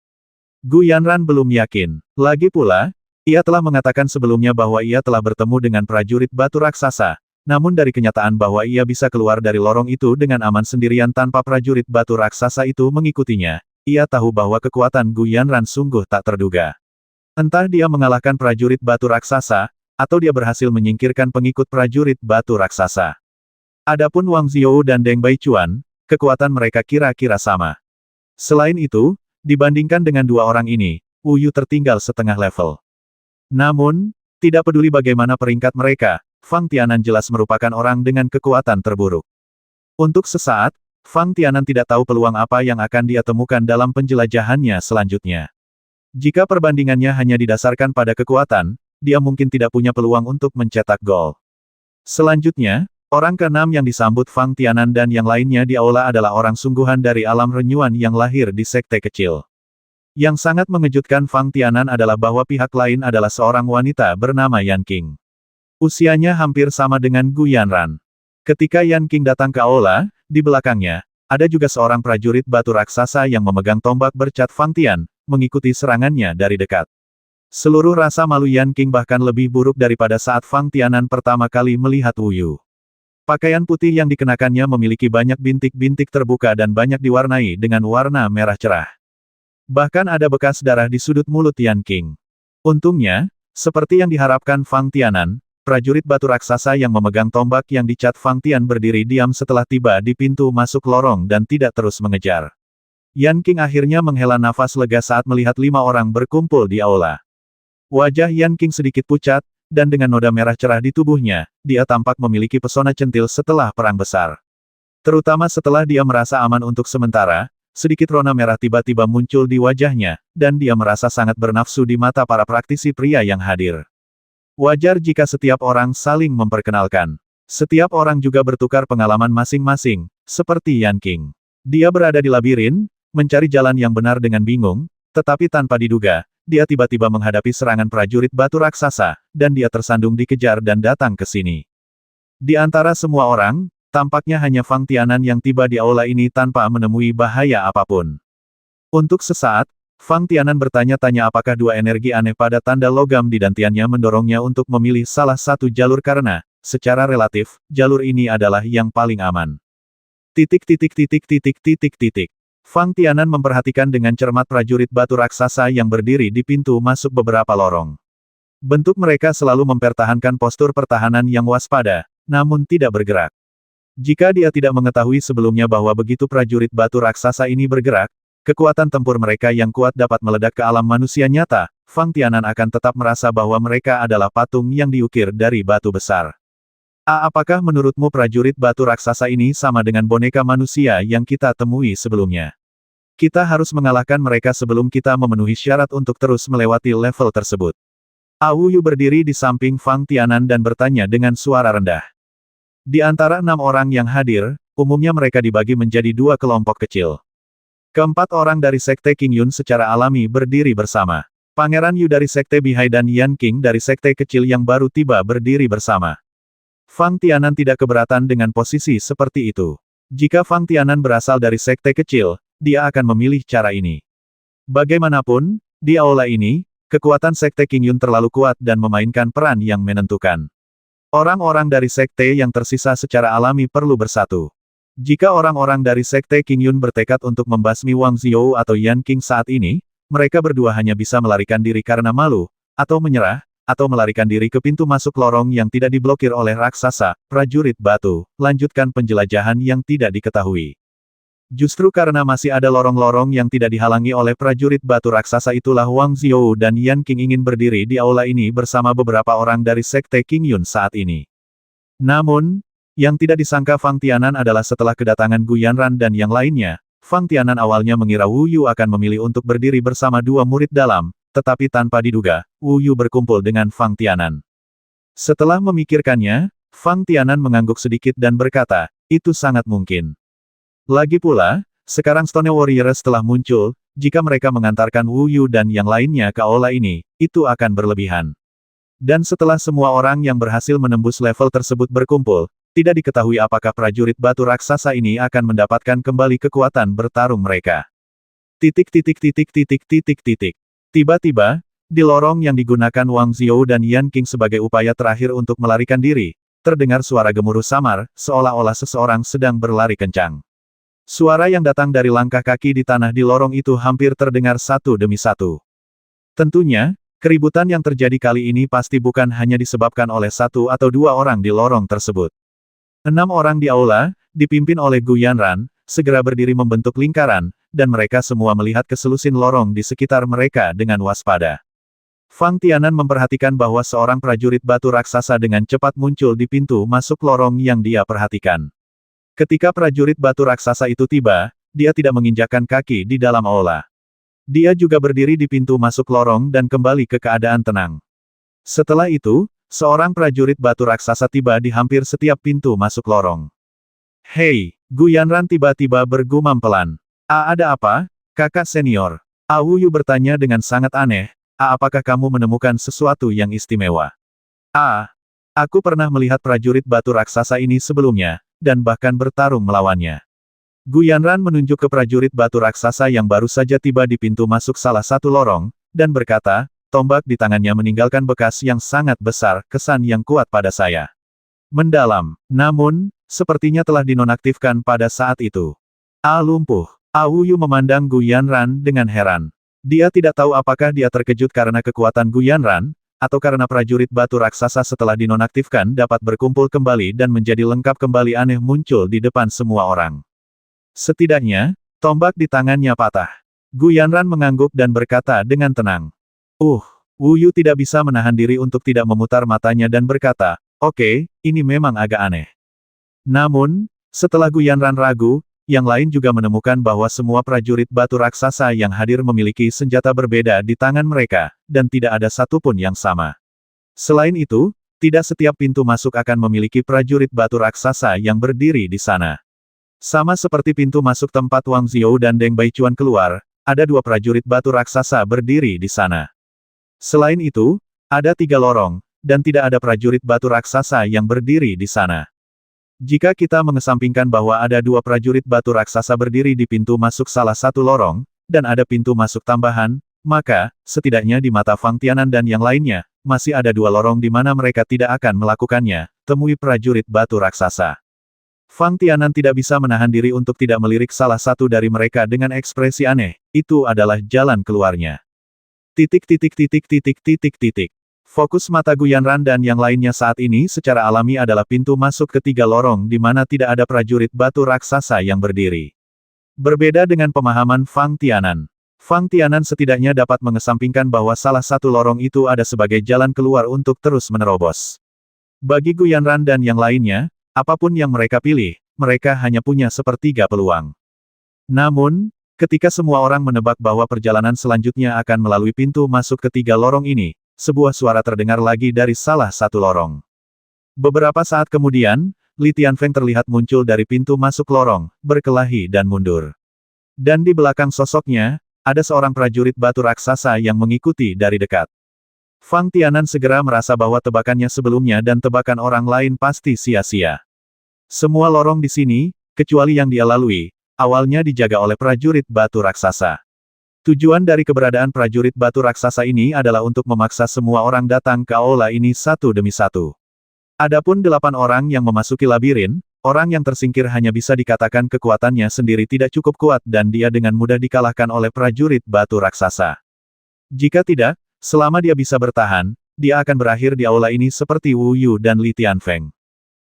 Gu Yanran belum yakin. Lagi pula, ia telah mengatakan sebelumnya bahwa ia telah bertemu dengan prajurit batu raksasa, namun dari kenyataan bahwa ia bisa keluar dari lorong itu dengan aman sendirian tanpa prajurit batu raksasa itu mengikutinya, ia tahu bahwa kekuatan Gu Yanran sungguh tak terduga. Entah dia mengalahkan prajurit batu raksasa, atau dia berhasil menyingkirkan pengikut prajurit batu raksasa. Adapun Wang Zhou dan Deng Baichuan, kekuatan mereka kira-kira sama. Selain itu, Dibandingkan dengan dua orang ini, Wu Yu tertinggal setengah level. Namun, tidak peduli bagaimana peringkat mereka, Fang Tianan jelas merupakan orang dengan kekuatan terburuk. Untuk sesaat, Fang Tianan tidak tahu peluang apa yang akan dia temukan dalam penjelajahannya selanjutnya. Jika perbandingannya hanya didasarkan pada kekuatan, dia mungkin tidak punya peluang untuk mencetak gol. Selanjutnya, orang ke-6 yang disambut Fang Tianan dan yang lainnya di aula adalah orang sungguhan dari alam renyuan yang lahir di sekte kecil. Yang sangat mengejutkan Fang Tianan adalah bahwa pihak lain adalah seorang wanita bernama Yan Qing. Usianya hampir sama dengan Gu Yanran. Ketika Yan Qing datang ke aula, di belakangnya, ada juga seorang prajurit batu raksasa yang memegang tombak bercat Fang Tian, mengikuti serangannya dari dekat. Seluruh rasa malu Yan Qing bahkan lebih buruk daripada saat Fang Tianan pertama kali melihat Wu Yu. Pakaian putih yang dikenakannya memiliki banyak bintik-bintik terbuka dan banyak diwarnai dengan warna merah cerah. Bahkan ada bekas darah di sudut mulut Yan Qing. Untungnya, seperti yang diharapkan Fang Tianan, prajurit batu raksasa yang memegang tombak yang dicat Fang Tian berdiri diam setelah tiba di pintu masuk lorong dan tidak terus mengejar. Yan Qing akhirnya menghela nafas lega saat melihat 5 orang berkumpul di aula. Wajah Yan Qing sedikit pucat, dan dengan noda merah cerah di tubuhnya, dia tampak memiliki pesona centil setelah perang besar. Terutama setelah dia merasa aman untuk sementara, sedikit rona merah tiba-tiba muncul di wajahnya, dan dia merasa sangat bernafsu di mata para praktisi pria yang hadir. Wajar jika setiap orang saling memperkenalkan. Setiap orang juga bertukar pengalaman masing-masing, seperti Yan Qing. Dia berada di labirin, mencari jalan yang benar dengan bingung, tetapi tanpa diduga, dia tiba-tiba menghadapi serangan prajurit batu raksasa, dan dia tersandung dikejar dan datang ke sini. Di antara semua orang, tampaknya hanya Fang Tianan yang tiba di aula ini tanpa menemui bahaya apapun. Untuk sesaat, Fang Tianan bertanya-tanya apakah dua energi aneh pada tanda logam di dantiannya mendorongnya untuk memilih salah satu jalur karena, secara relatif, jalur ini adalah yang paling aman. Fang Tianan memperhatikan dengan cermat prajurit batu raksasa yang berdiri di pintu masuk beberapa lorong. Bentuk mereka selalu mempertahankan postur pertahanan yang waspada, namun tidak bergerak. Jika dia tidak mengetahui sebelumnya bahwa begitu prajurit batu raksasa ini bergerak, kekuatan tempur mereka yang kuat dapat meledak ke alam manusia nyata, Fang Tianan akan tetap merasa bahwa mereka adalah patung yang diukir dari batu besar. Apakah menurutmu prajurit batu raksasa ini sama dengan boneka manusia yang kita temui sebelumnya? Kita harus mengalahkan mereka sebelum kita memenuhi syarat untuk terus melewati level tersebut. Wu Yu berdiri di samping Fang Tianan dan bertanya dengan suara rendah. Di antara 6 orang yang hadir, umumnya mereka dibagi menjadi 2 kelompok kecil. Keempat orang dari Sekte Qingyun secara alami berdiri bersama. Pangeran Yu dari Sekte Bihai dan Yan Qing dari Sekte kecil yang baru tiba berdiri bersama. Fang Tianan tidak keberatan dengan posisi seperti itu. Jika Fang Tianan berasal dari sekte kecil, dia akan memilih cara ini. Bagaimanapun, di aula ini, kekuatan sekte Qingyun terlalu kuat dan memainkan peran yang menentukan. Orang-orang dari sekte yang tersisa secara alami perlu bersatu. Jika orang-orang dari sekte Qingyun bertekad untuk membasmi Wang Zhou atau Yan Qing saat ini, mereka berdua hanya bisa melarikan diri karena malu, atau menyerah, atau melarikan diri ke pintu masuk lorong yang tidak diblokir oleh raksasa, prajurit batu, lanjutkan penjelajahan yang tidak diketahui. Justru karena masih ada lorong-lorong yang tidak dihalangi oleh prajurit batu raksasa itulah Wang Zhou dan Yan Qing ingin berdiri di aula ini bersama beberapa orang dari Sekte Qingyun saat ini. Namun, yang tidak disangka Fang Tianan adalah setelah kedatangan Gu Yanran dan yang lainnya, Fang Tianan awalnya mengira Wu Yu akan memilih untuk berdiri bersama 2 murid dalam, tetapi tanpa diduga, Wu Yu berkumpul dengan Fang Tianan. Setelah memikirkannya, Fang Tianan mengangguk sedikit dan berkata, itu sangat mungkin. Lagi pula, sekarang Stone Warriors telah muncul, jika mereka mengantarkan Wu Yu dan yang lainnya ke aula ini, itu akan berlebihan. Dan setelah semua orang yang berhasil menembus level tersebut berkumpul, tidak diketahui apakah prajurit batu raksasa ini akan mendapatkan kembali kekuatan bertarung mereka. Tiba-tiba, di lorong yang digunakan Wang Zhou dan Yan Qing sebagai upaya terakhir untuk melarikan diri, terdengar suara gemuruh samar, seolah-olah seseorang sedang berlari kencang. Suara yang datang dari langkah kaki di tanah di lorong itu hampir terdengar satu demi satu. Tentunya, keributan yang terjadi kali ini pasti bukan hanya disebabkan oleh 1 atau 2 orang di lorong tersebut. 6 orang di aula, dipimpin oleh Gu Yanran, segera berdiri membentuk lingkaran, dan mereka semua melihat ke selusin lorong di sekitar mereka dengan waspada. Fang Tianan memperhatikan bahwa seorang prajurit batu raksasa dengan cepat muncul di pintu masuk lorong yang dia perhatikan. Ketika prajurit batu raksasa itu tiba, dia tidak menginjakkan kaki di dalam aula. Dia juga berdiri di pintu masuk lorong dan kembali ke keadaan tenang. Setelah itu, seorang prajurit batu raksasa tiba di hampir setiap pintu masuk lorong. Hei, Gu Yanran tiba-tiba bergumam pelan. Ada apa, kakak senior? Wu Yu bertanya dengan sangat aneh, apakah kamu menemukan sesuatu yang istimewa? Aku pernah melihat prajurit batu raksasa ini sebelumnya, dan bahkan bertarung melawannya. Gu Yanran menunjuk ke prajurit batu raksasa yang baru saja tiba di pintu masuk salah satu lorong, dan berkata, tombak di tangannya meninggalkan bekas yang sangat besar, kesan yang kuat pada saya. Mendalam, namun, sepertinya telah dinonaktifkan pada saat itu. Lumpuh. Wu Yu memandang Gu Yanran dengan heran. Dia tidak tahu apakah dia terkejut karena kekuatan Gu Yanran, atau karena prajurit batu raksasa setelah dinonaktifkan dapat berkumpul kembali dan menjadi lengkap kembali aneh muncul di depan semua orang. Setidaknya, tombak di tangannya patah. Gu Yanran mengangguk dan berkata dengan tenang. Wu Yu tidak bisa menahan diri untuk tidak memutar matanya dan berkata, oke, ini memang agak aneh. Namun, setelah Gu Yanran ragu, yang lain juga menemukan bahwa semua prajurit batu raksasa yang hadir memiliki senjata berbeda di tangan mereka, dan tidak ada satupun yang sama. Selain itu, tidak setiap pintu masuk akan memiliki prajurit batu raksasa yang berdiri di sana. Sama seperti pintu masuk tempat Wang Zhou dan Deng Baichuan keluar, ada 2 prajurit batu raksasa berdiri di sana. Selain itu, ada 3 lorong, dan tidak ada prajurit batu raksasa yang berdiri di sana. Jika kita mengesampingkan bahwa ada 2 prajurit batu raksasa berdiri di pintu masuk salah satu lorong, dan ada pintu masuk tambahan, maka, setidaknya di mata Fang Tianan dan yang lainnya, masih ada 2 lorong di mana mereka tidak akan melakukannya, temui prajurit batu raksasa. Fang Tianan tidak bisa menahan diri untuk tidak melirik salah satu dari mereka dengan ekspresi aneh, itu adalah jalan keluarnya. Fokus mata Gu Yanran dan yang lainnya saat ini secara alami adalah pintu masuk ke 3 lorong di mana tidak ada prajurit batu raksasa yang berdiri. Berbeda dengan pemahaman Fang Tianan. Fang Tianan setidaknya dapat mengesampingkan bahwa salah satu lorong itu ada sebagai jalan keluar untuk terus menerobos. Bagi Gu Yanran dan yang lainnya, apapun yang mereka pilih, mereka hanya punya sepertiga peluang. Namun, ketika semua orang menebak bahwa perjalanan selanjutnya akan melalui pintu masuk ke 3 lorong ini, sebuah suara terdengar lagi dari salah satu lorong. Beberapa saat kemudian, Li Tianfeng terlihat muncul dari pintu masuk lorong, berkelahi dan mundur. Dan di belakang sosoknya, ada seorang prajurit batu raksasa yang mengikuti dari dekat. Fang Tianan segera merasa bahwa tebakannya sebelumnya dan tebakan orang lain pasti sia-sia. Semua lorong di sini, kecuali yang dia lalui, awalnya dijaga oleh prajurit batu raksasa. Tujuan dari keberadaan prajurit batu raksasa ini adalah untuk memaksa semua orang datang ke aula ini satu demi satu. Adapun 8 orang yang memasuki labirin, orang yang tersingkir hanya bisa dikatakan kekuatannya sendiri tidak cukup kuat dan dia dengan mudah dikalahkan oleh prajurit batu raksasa. Jika tidak, selama dia bisa bertahan, dia akan berakhir di aula ini seperti Wu Yu dan Li Tianfeng.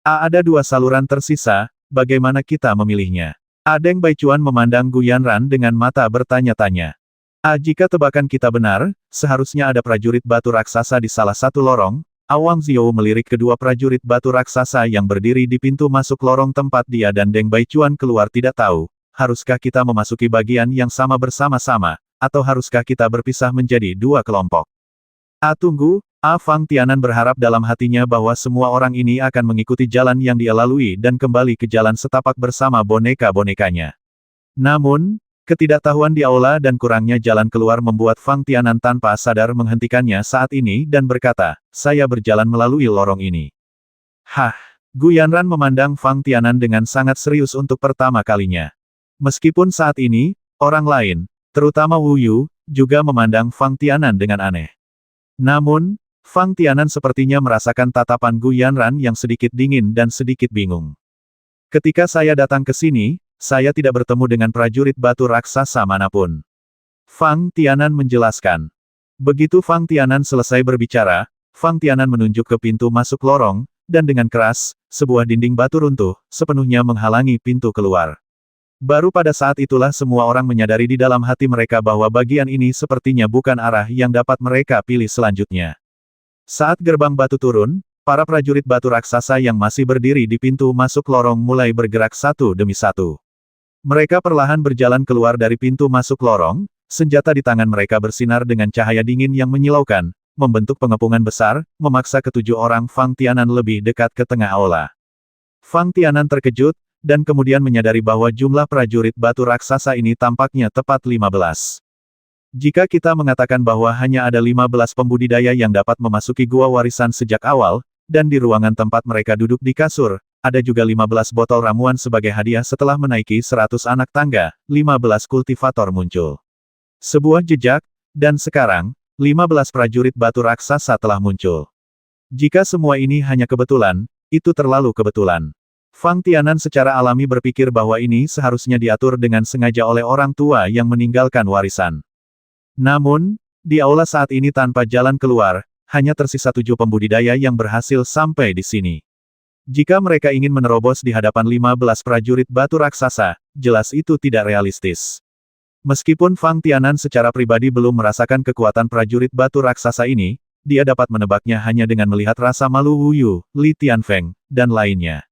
Ada 2 saluran tersisa, bagaimana kita memilihnya? Deng Baichuan memandang Gu Yanran dengan mata bertanya-tanya. Jika tebakan kita benar, seharusnya ada prajurit batu raksasa di salah satu lorong. Wang Zhou melirik kedua prajurit batu raksasa yang berdiri di pintu masuk lorong tempat dia dan Deng Baichuan keluar tidak tahu, haruskah kita memasuki bagian yang sama bersama-sama, atau haruskah kita berpisah menjadi 2 kelompok? Tunggu, Fang Tianan berharap dalam hatinya bahwa semua orang ini akan mengikuti jalan yang dia lalui dan kembali ke jalan setapak bersama boneka-bonekanya. Namun, ketidaktahuan di aula dan kurangnya jalan keluar membuat Fang Tianan tanpa sadar menghentikannya saat ini dan berkata, saya berjalan melalui lorong ini. Gu Yanran memandang Fang Tianan dengan sangat serius untuk pertama kalinya. Meskipun saat ini, orang lain, terutama Wu Yu, juga memandang Fang Tianan dengan aneh. Namun, Fang Tianan sepertinya merasakan tatapan Gu Yanran yang sedikit dingin dan sedikit bingung. Ketika saya datang ke sini, saya tidak bertemu dengan prajurit batu raksasa manapun. Fang Tianan menjelaskan. Begitu Fang Tianan selesai berbicara, Fang Tianan menunjuk ke pintu masuk lorong, dan dengan keras, sebuah dinding batu runtuh, sepenuhnya menghalangi pintu keluar. Baru pada saat itulah semua orang menyadari di dalam hati mereka bahwa bagian ini sepertinya bukan arah yang dapat mereka pilih selanjutnya. Saat gerbang batu turun, para prajurit batu raksasa yang masih berdiri di pintu masuk lorong mulai bergerak satu demi satu. Mereka perlahan berjalan keluar dari pintu masuk lorong, senjata di tangan mereka bersinar dengan cahaya dingin yang menyilaukan, membentuk pengepungan besar, memaksa ketujuh orang Fang Tianan lebih dekat ke tengah aula. Fang Tianan terkejut, dan kemudian menyadari bahwa jumlah prajurit batu raksasa ini tampaknya tepat 15. Jika kita mengatakan bahwa hanya ada 15 pembudidaya yang dapat memasuki gua warisan sejak awal, dan di ruangan tempat mereka duduk di kasur, ada juga 15 botol ramuan sebagai hadiah setelah menaiki 100 anak tangga, 15 kultivator muncul. Sebuah jejak, dan sekarang, 15 prajurit batu raksasa telah muncul. Jika semua ini hanya kebetulan, itu terlalu kebetulan. Fang Tianan secara alami berpikir bahwa ini seharusnya diatur dengan sengaja oleh orang tua yang meninggalkan warisan. Namun, di aula saat ini tanpa jalan keluar, hanya tersisa 7 pembudidaya yang berhasil sampai di sini. Jika mereka ingin menerobos di hadapan 15 prajurit batu raksasa, jelas itu tidak realistis. Meskipun Fang Tianan secara pribadi belum merasakan kekuatan prajurit batu raksasa ini, dia dapat menebaknya hanya dengan melihat rasa malu Wu Yu, Li Tianfeng, dan lainnya.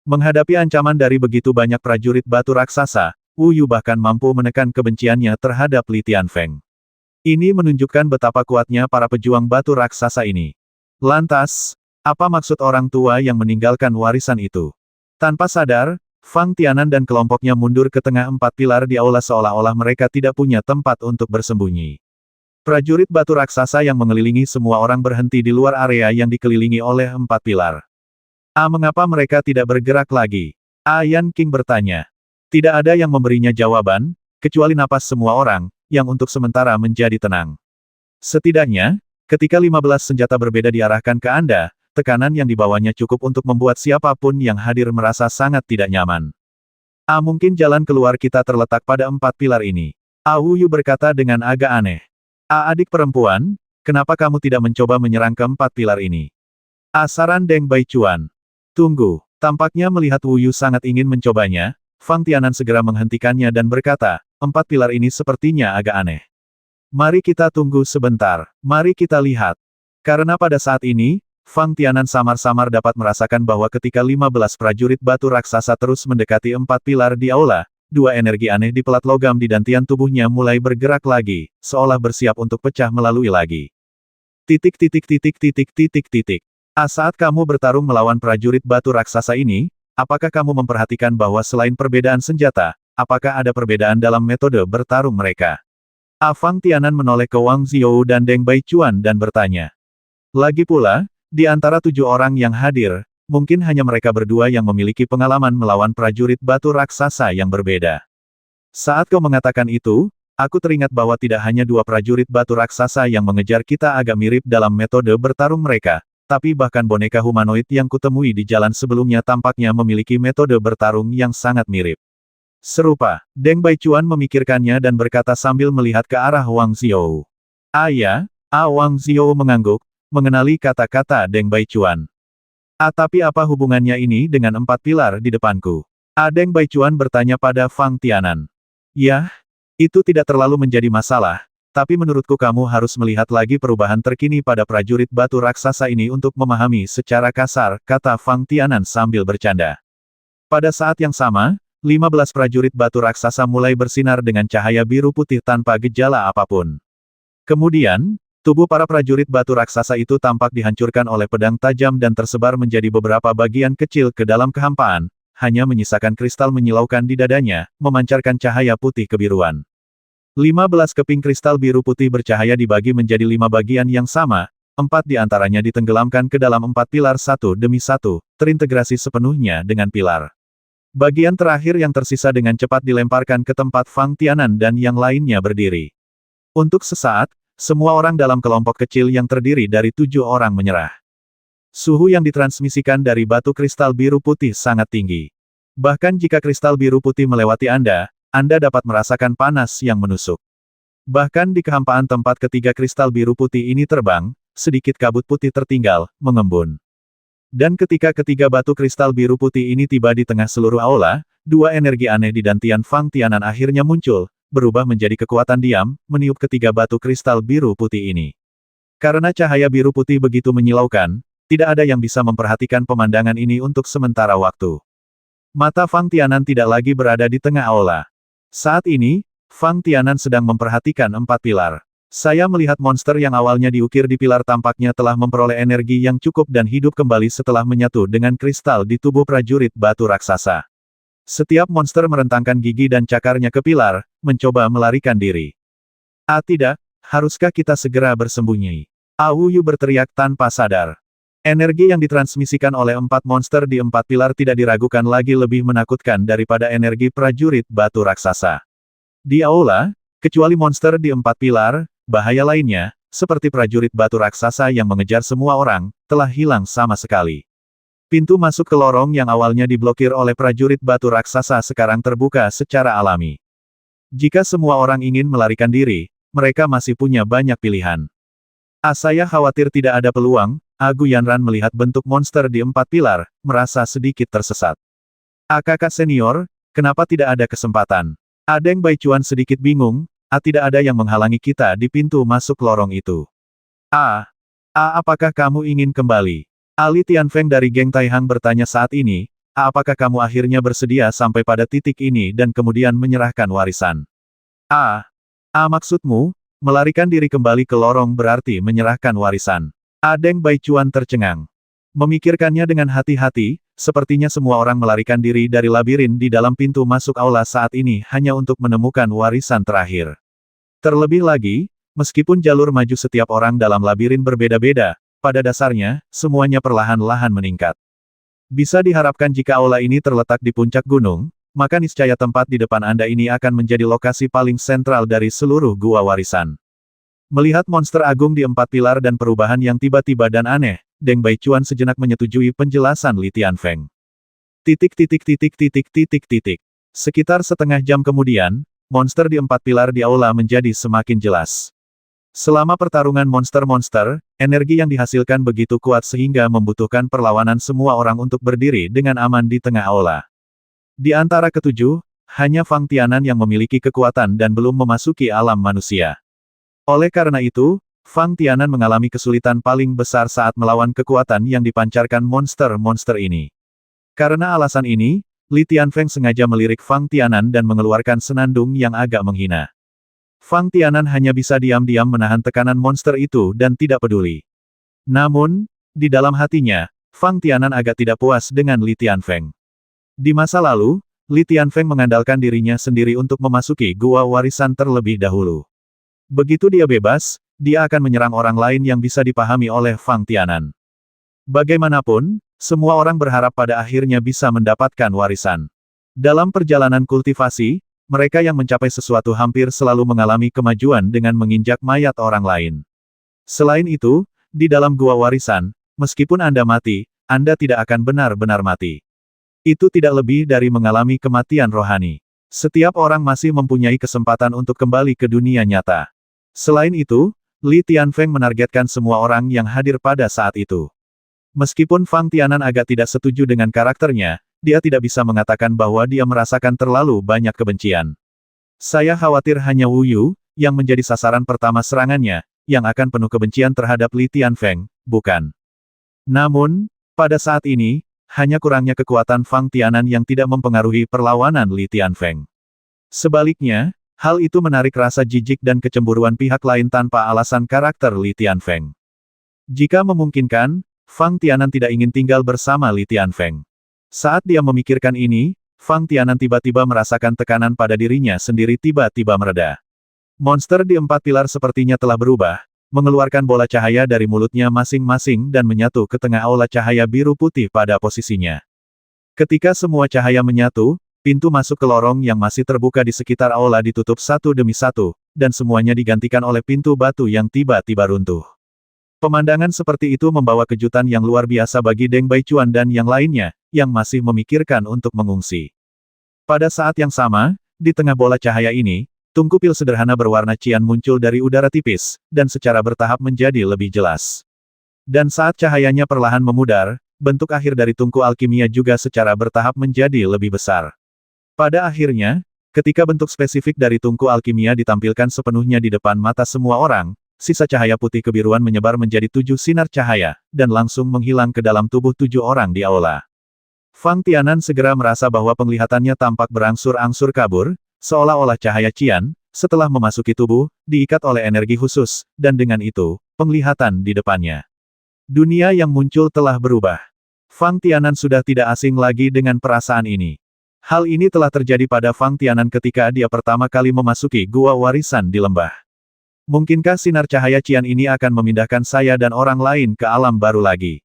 Menghadapi ancaman dari begitu banyak prajurit batu raksasa, Wu Yu bahkan mampu menekan kebenciannya terhadap Li Tianfeng. Ini menunjukkan betapa kuatnya para pejuang batu raksasa ini. Lantas, apa maksud orang tua yang meninggalkan warisan itu? Tanpa sadar, Fang Tianan dan kelompoknya mundur ke tengah 4 pilar di aula seolah-olah mereka tidak punya tempat untuk bersembunyi. Prajurit batu raksasa yang mengelilingi semua orang berhenti di luar area yang dikelilingi oleh 4 pilar. Mengapa mereka tidak bergerak lagi? Yan King bertanya. Tidak ada yang memberinya jawaban, kecuali napas semua orang, yang untuk sementara menjadi tenang. Setidaknya, ketika 15 senjata berbeda diarahkan ke Anda, tekanan yang dibawanya cukup untuk membuat siapapun yang hadir merasa sangat tidak nyaman. Mungkin jalan keluar kita terletak pada 4 pilar ini. Wu Yu berkata dengan agak aneh. Adik perempuan, kenapa kamu tidak mencoba menyerang ke 4 pilar ini? Saran Deng Baichuan. Tunggu, tampaknya melihat Wu Yu sangat ingin mencobanya, Fang Tianan segera menghentikannya dan berkata, 4 pilar ini sepertinya agak aneh. Mari kita tunggu sebentar, mari kita lihat. Karena pada saat ini, Fang Tianan samar-samar dapat merasakan bahwa ketika 15 prajurit batu raksasa terus mendekati 4 pilar di aula, 2 energi aneh di pelat logam di dantian tubuhnya mulai bergerak lagi, seolah bersiap untuk pecah melalui lagi. Saat kamu bertarung melawan prajurit batu raksasa ini, apakah kamu memperhatikan bahwa selain perbedaan senjata, apakah ada perbedaan dalam metode bertarung mereka? Fang Tianan menoleh ke Wang Zhou dan Deng Baichuan dan bertanya. Lagi pula, di antara 7 orang yang hadir, mungkin hanya mereka berdua yang memiliki pengalaman melawan prajurit batu raksasa yang berbeda. Saat kau mengatakan itu, aku teringat bahwa tidak hanya 2 prajurit batu raksasa yang mengejar kita agak mirip dalam metode bertarung mereka, tapi bahkan boneka humanoid yang kutemui di jalan sebelumnya tampaknya memiliki metode bertarung yang sangat mirip. Serupa, Deng Baichuan memikirkannya dan berkata sambil melihat ke arah Wang Zhou. Ya, Wang Zhou mengangguk, mengenali kata-kata Deng Baichuan. Tapi apa hubungannya ini dengan 4 pilar di depanku? Deng Baichuan bertanya pada Fang Tianan. Yah, itu tidak terlalu menjadi masalah. Tapi menurutku kamu harus melihat lagi perubahan terkini pada prajurit batu raksasa ini untuk memahami secara kasar, kata Fang Tianan sambil bercanda. Pada saat yang sama, 15 prajurit batu raksasa mulai bersinar dengan cahaya biru putih tanpa gejala apapun. Kemudian, tubuh para prajurit batu raksasa itu tampak dihancurkan oleh pedang tajam dan tersebar menjadi beberapa bagian kecil ke dalam kehampaan, hanya menyisakan kristal menyilaukan di dadanya, memancarkan cahaya putih kebiruan. 15 keping kristal biru putih bercahaya dibagi menjadi 5 bagian yang sama, 4 di antaranya ditenggelamkan ke dalam 4 pilar satu demi satu, terintegrasi sepenuhnya dengan pilar. Bagian terakhir yang tersisa dengan cepat dilemparkan ke tempat Fang Tianan dan yang lainnya berdiri. Untuk sesaat, semua orang dalam kelompok kecil yang terdiri dari 7 orang menyerah. Suhu yang ditransmisikan dari batu kristal biru putih sangat tinggi. Bahkan jika kristal biru putih melewati Anda dapat merasakan panas yang menusuk. Bahkan di kehampaan tempat ketiga kristal biru putih ini terbang, sedikit kabut putih tertinggal, mengembun. Dan ketika ketiga batu kristal biru putih ini tiba di tengah seluruh aula, dua energi aneh di dantian Fang Tianan akhirnya muncul, berubah menjadi kekuatan diam, meniup ketiga batu kristal biru putih ini. Karena cahaya biru putih begitu menyilaukan, tidak ada yang bisa memperhatikan pemandangan ini untuk sementara waktu. Mata Fang Tianan tidak lagi berada di tengah aula. Saat ini, Fang Tianan sedang memperhatikan 4 pilar. Saya melihat monster yang awalnya diukir di pilar tampaknya telah memperoleh energi yang cukup dan hidup kembali setelah menyatu dengan kristal di tubuh prajurit batu raksasa. Setiap monster merentangkan gigi dan cakarnya ke pilar, mencoba melarikan diri. Ah tidak, haruskah kita segera bersembunyi? Wu Yu berteriak tanpa sadar. Energi yang ditransmisikan oleh 4 monster di 4 pilar tidak diragukan lagi lebih menakutkan daripada energi prajurit batu raksasa. Di aula, kecuali monster di 4 pilar, bahaya lainnya, seperti prajurit batu raksasa yang mengejar semua orang, telah hilang sama sekali. Pintu masuk ke lorong yang awalnya diblokir oleh prajurit batu raksasa sekarang terbuka secara alami. Jika semua orang ingin melarikan diri, mereka masih punya banyak pilihan. Saya khawatir tidak ada peluang. Gu Yanran melihat bentuk monster di 4 pilar, merasa sedikit tersesat. Kakak senior, kenapa tidak ada kesempatan? Deng Baichuan sedikit bingung. Tidak ada yang menghalangi kita di pintu masuk lorong itu. Apakah kamu ingin kembali? Li Tianfeng dari geng Taihang bertanya saat ini, apakah kamu akhirnya bersedia sampai pada titik ini dan kemudian menyerahkan warisan? Maksudmu, melarikan diri kembali ke lorong berarti menyerahkan warisan. Deng Baichuan tercengang. Memikirkannya dengan hati-hati, sepertinya semua orang melarikan diri dari labirin di dalam pintu masuk aula saat ini hanya untuk menemukan warisan terakhir. Terlebih lagi, meskipun jalur maju setiap orang dalam labirin berbeda-beda, pada dasarnya, semuanya perlahan-lahan meningkat. Bisa diharapkan jika aula ini terletak di puncak gunung, maka niscaya tempat di depan Anda ini akan menjadi lokasi paling sentral dari seluruh gua warisan. Melihat monster agung di 4 pilar dan perubahan yang tiba-tiba dan aneh, Deng Baichuan sejenak menyetujui penjelasan Li Tianfeng. Sekitar setengah jam kemudian, monster di 4 pilar di aula menjadi semakin jelas. Selama pertarungan monster-monster, energi yang dihasilkan begitu kuat sehingga membutuhkan perlawanan semua orang untuk berdiri dengan aman di tengah aula. Di antara ketujuh, hanya Fang Tianan yang memiliki kekuatan dan belum memasuki alam manusia. Oleh karena itu, Fang Tianan mengalami kesulitan paling besar saat melawan kekuatan yang dipancarkan monster-monster ini. Karena alasan ini, Li Tianfeng sengaja melirik Fang Tianan dan mengeluarkan senandung yang agak menghina. Fang Tianan hanya bisa diam-diam menahan tekanan monster itu dan tidak peduli. Namun, di dalam hatinya, Fang Tianan agak tidak puas dengan Li Tianfeng. Di masa lalu, Li Tianfeng mengandalkan dirinya sendiri untuk memasuki gua warisan terlebih dahulu. Begitu dia bebas, dia akan menyerang orang lain yang bisa dipahami oleh Fang Tianan. Bagaimanapun, semua orang berharap pada akhirnya bisa mendapatkan warisan. Dalam perjalanan kultivasi, mereka yang mencapai sesuatu hampir selalu mengalami kemajuan dengan menginjak mayat orang lain. Selain itu, di dalam gua warisan, meskipun Anda mati, Anda tidak akan benar-benar mati. Itu tidak lebih dari mengalami kematian rohani. Setiap orang masih mempunyai kesempatan untuk kembali ke dunia nyata. Selain itu, Li Tianfeng menargetkan semua orang yang hadir pada saat itu. Meskipun Fang Tianan agak tidak setuju dengan karakternya, dia tidak bisa mengatakan bahwa dia merasakan terlalu banyak kebencian. Saya khawatir hanya Wu Yu, yang menjadi sasaran pertama serangannya, yang akan penuh kebencian terhadap Li Tianfeng, bukan? Namun, pada saat ini, hanya kurangnya kekuatan Fang Tianan yang tidak mempengaruhi perlawanan Li Tianfeng. Sebaliknya, hal itu menarik rasa jijik dan kecemburuan pihak lain tanpa alasan karakter Li Tianfeng. Jika memungkinkan, Fang Tianan tidak ingin tinggal bersama Li Tianfeng. Saat dia memikirkan ini, Fang Tianan tiba-tiba merasakan tekanan pada dirinya sendiri tiba-tiba mereda. Monster di 4 pilar sepertinya telah berubah, mengeluarkan bola cahaya dari mulutnya masing-masing dan menyatu ke tengah aula cahaya biru putih pada posisinya. Ketika semua cahaya menyatu, pintu masuk ke lorong yang masih terbuka di sekitar aula ditutup satu demi satu, dan semuanya digantikan oleh pintu batu yang tiba-tiba runtuh. Pemandangan seperti itu membawa kejutan yang luar biasa bagi Deng Baichuan dan yang lainnya, yang masih memikirkan untuk mengungsi. Pada saat yang sama, di tengah bola cahaya ini, tungku pil sederhana berwarna cian muncul dari udara tipis, dan secara bertahap menjadi lebih jelas. Dan saat cahayanya perlahan memudar, bentuk akhir dari tungku alkimia juga secara bertahap menjadi lebih besar. Pada akhirnya, ketika bentuk spesifik dari tungku alkimia ditampilkan sepenuhnya di depan mata semua orang, sisa cahaya putih kebiruan menyebar menjadi 7 sinar cahaya, dan langsung menghilang ke dalam tubuh 7 orang di aula. Fang Tianan segera merasa bahwa penglihatannya tampak berangsur-angsur kabur, seolah-olah cahaya Qian, setelah memasuki tubuh, diikat oleh energi khusus, dan dengan itu, penglihatan di depannya. Dunia yang muncul telah berubah. Fang Tianan sudah tidak asing lagi dengan perasaan ini. Hal ini telah terjadi pada Fang Tianan ketika dia pertama kali memasuki gua warisan di lembah. Mungkinkah sinar cahaya Qian ini akan memindahkan saya dan orang lain ke alam baru lagi?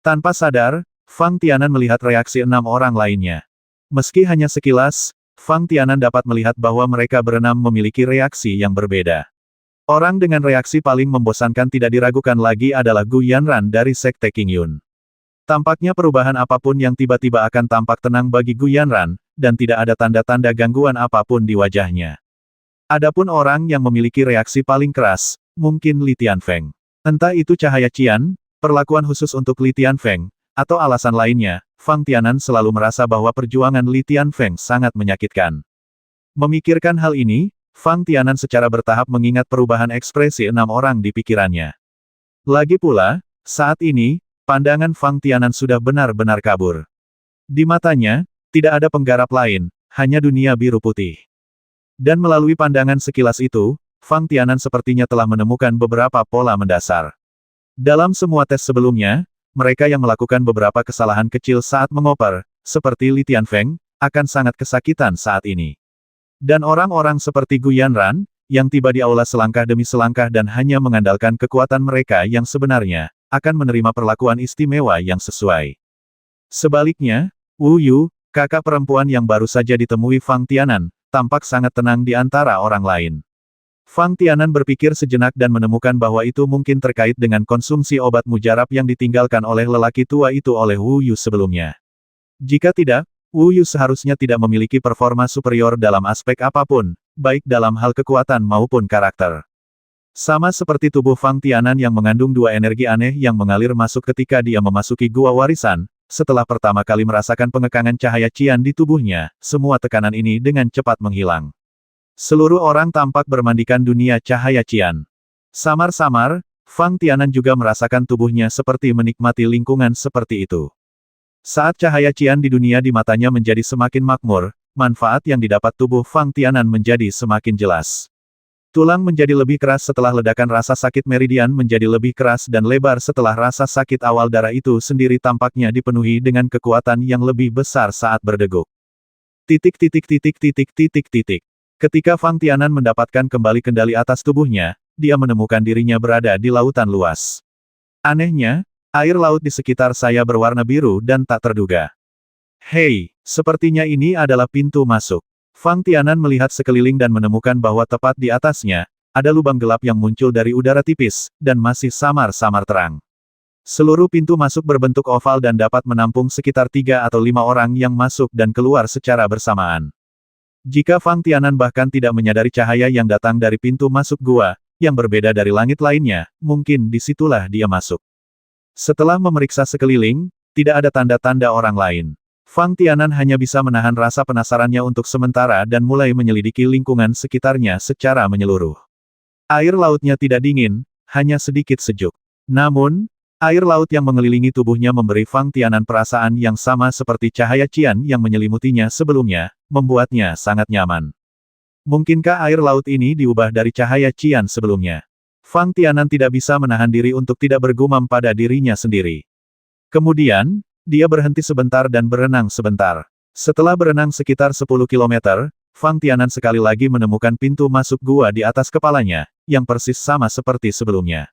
Tanpa sadar, Fang Tianan melihat reaksi 6 orang lainnya. Meski hanya sekilas, Fang Tianan dapat melihat bahwa mereka berenam memiliki reaksi yang berbeda. Orang dengan reaksi paling membosankan tidak diragukan lagi adalah Gu Yanran dari Sekte Qingyun. Tampaknya perubahan apapun yang tiba-tiba akan tampak tenang bagi Gu Yanran, dan tidak ada tanda-tanda gangguan apapun di wajahnya. Adapun orang yang memiliki reaksi paling keras, mungkin Li Tianfeng. Entah itu cahaya Qian, perlakuan khusus untuk Li Tianfeng, atau alasan lainnya, Fang Tianan selalu merasa bahwa perjuangan Li Tianfeng sangat menyakitkan. Memikirkan hal ini, Fang Tianan secara bertahap mengingat perubahan ekspresi 6 orang di pikirannya. Lagi pula, saat ini, pandangan Fang Tianan sudah benar-benar kabur. Di matanya, tidak ada penggarap lain, hanya dunia biru putih. Dan melalui pandangan sekilas itu, Fang Tianan sepertinya telah menemukan beberapa pola mendasar. Dalam semua tes sebelumnya, mereka yang melakukan beberapa kesalahan kecil saat mengoper, seperti Li Tianfeng, akan sangat kesakitan saat ini. Dan orang-orang seperti Gu Yanran, yang tiba di aula selangkah demi selangkah dan hanya mengandalkan kekuatan mereka yang sebenarnya, akan menerima perlakuan istimewa yang sesuai. Sebaliknya, Wu Yu, kakak perempuan yang baru saja ditemui Fang Tianan, tampak sangat tenang di antara orang lain. Fang Tianan berpikir sejenak dan menemukan bahwa itu mungkin terkait dengan konsumsi obat mujarab yang ditinggalkan oleh lelaki tua itu oleh Wu Yu sebelumnya. Jika tidak, Wu Yu seharusnya tidak memiliki performa superior dalam aspek apapun, baik dalam hal kekuatan maupun karakter. Sama seperti tubuh Fang Tianan yang mengandung dua energi aneh yang mengalir masuk ketika dia memasuki gua warisan, setelah pertama kali merasakan pengekangan cahaya Qian di tubuhnya, semua tekanan ini dengan cepat menghilang. Seluruh orang tampak bermandikan dunia cahaya Qian. Samar-samar, Fang Tianan juga merasakan tubuhnya seperti menikmati lingkungan seperti itu. Saat cahaya Qian di dunia di matanya menjadi semakin makmur, manfaat yang didapat tubuh Fang Tianan menjadi semakin jelas. Tulang menjadi lebih keras setelah ledakan rasa sakit meridian menjadi lebih keras dan lebar setelah rasa sakit awal darah itu sendiri tampaknya dipenuhi dengan kekuatan yang lebih besar saat berdegup. Ketika Fang Tianan mendapatkan kembali kendali atas tubuhnya, dia menemukan dirinya berada di lautan luas. Anehnya, air laut di sekitar saya berwarna biru dan tak terduga. Hei, sepertinya ini adalah pintu masuk. Fang Tianan melihat sekeliling dan menemukan bahwa tepat di atasnya, ada lubang gelap yang muncul dari udara tipis, dan masih samar-samar terang. Seluruh pintu masuk berbentuk oval dan dapat menampung sekitar 3 atau 5 orang yang masuk dan keluar secara bersamaan. Jika Fang Tianan bahkan tidak menyadari cahaya yang datang dari pintu masuk gua, yang berbeda dari langit lainnya, mungkin disitulah dia masuk. Setelah memeriksa sekeliling, tidak ada tanda-tanda orang lain. Fang Tianan hanya bisa menahan rasa penasarannya untuk sementara dan mulai menyelidiki lingkungan sekitarnya secara menyeluruh. Air lautnya tidak dingin, hanya sedikit sejuk. Namun, air laut yang mengelilingi tubuhnya memberi Fang Tianan perasaan yang sama seperti cahaya Qian yang menyelimutinya sebelumnya, membuatnya sangat nyaman. Mungkinkah air laut ini diubah dari cahaya Qian sebelumnya? Fang Tianan tidak bisa menahan diri untuk tidak bergumam pada dirinya sendiri. Kemudian, dia berhenti sebentar dan berenang sebentar. Setelah berenang sekitar 10 km, Fang Tianan sekali lagi menemukan pintu masuk gua di atas kepalanya, yang persis sama seperti sebelumnya.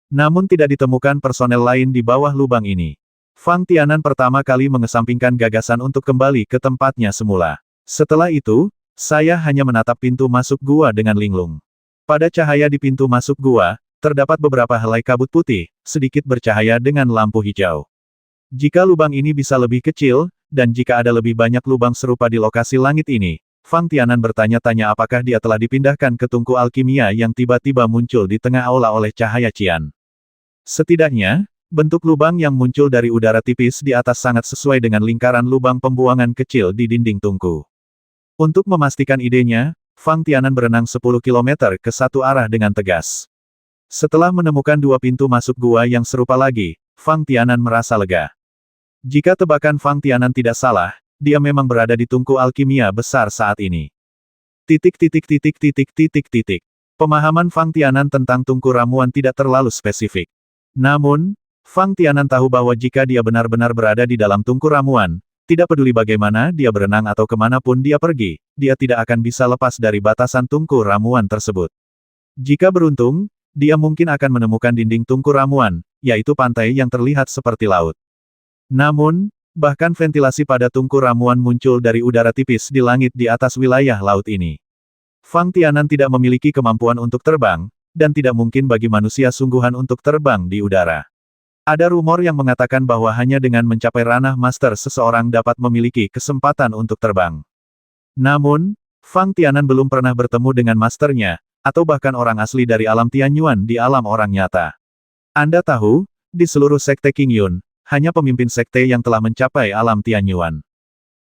Namun tidak ditemukan personel lain di bawah lubang ini. Fang Tianan pertama kali mengesampingkan gagasan untuk kembali ke tempatnya semula. Setelah itu, saya hanya menatap pintu masuk gua dengan linglung. Pada cahaya di pintu masuk gua, terdapat beberapa helai kabut putih, sedikit bercahaya dengan lampu hijau. Jika lubang ini bisa lebih kecil, dan jika ada lebih banyak lubang serupa di lokasi langit ini, Fang Tianan bertanya-tanya apakah dia telah dipindahkan ke tungku alkimia yang tiba-tiba muncul di tengah aula oleh cahaya Qian. Setidaknya, bentuk lubang yang muncul dari udara tipis di atas sangat sesuai dengan lingkaran lubang pembuangan kecil di dinding tungku. Untuk memastikan idenya, Fang Tianan berenang 10 kilometer ke satu arah dengan tegas. Setelah menemukan dua pintu masuk gua yang serupa lagi, Fang Tianan merasa lega. Jika tebakan Fang Tianan tidak salah, dia memang berada di tungku alkimia besar saat ini. Titik titik titik titik titik titik. Pemahaman Fang Tianan tentang tungku ramuan tidak terlalu spesifik. Namun, Fang Tianan tahu bahwa jika dia benar-benar berada di dalam tungku ramuan, tidak peduli bagaimana dia berenang atau kemanapun dia pergi, dia tidak akan bisa lepas dari batasan tungku ramuan tersebut. Jika beruntung, dia mungkin akan menemukan dinding tungku ramuan, yaitu pantai yang terlihat seperti laut. Namun, bahkan ventilasi pada tungku ramuan muncul dari udara tipis di langit di atas wilayah laut ini. Fang Tianan tidak memiliki kemampuan untuk terbang, dan tidak mungkin bagi manusia sungguhan untuk terbang di udara. Ada rumor yang mengatakan bahwa hanya dengan mencapai ranah master seseorang dapat memiliki kesempatan untuk terbang. Namun, Fang Tianan belum pernah bertemu dengan masternya, atau bahkan orang asli dari alam Tianyuan di alam orang nyata. Anda tahu, di seluruh sekte King Yun, hanya pemimpin sekte yang telah mencapai alam Tianyuan.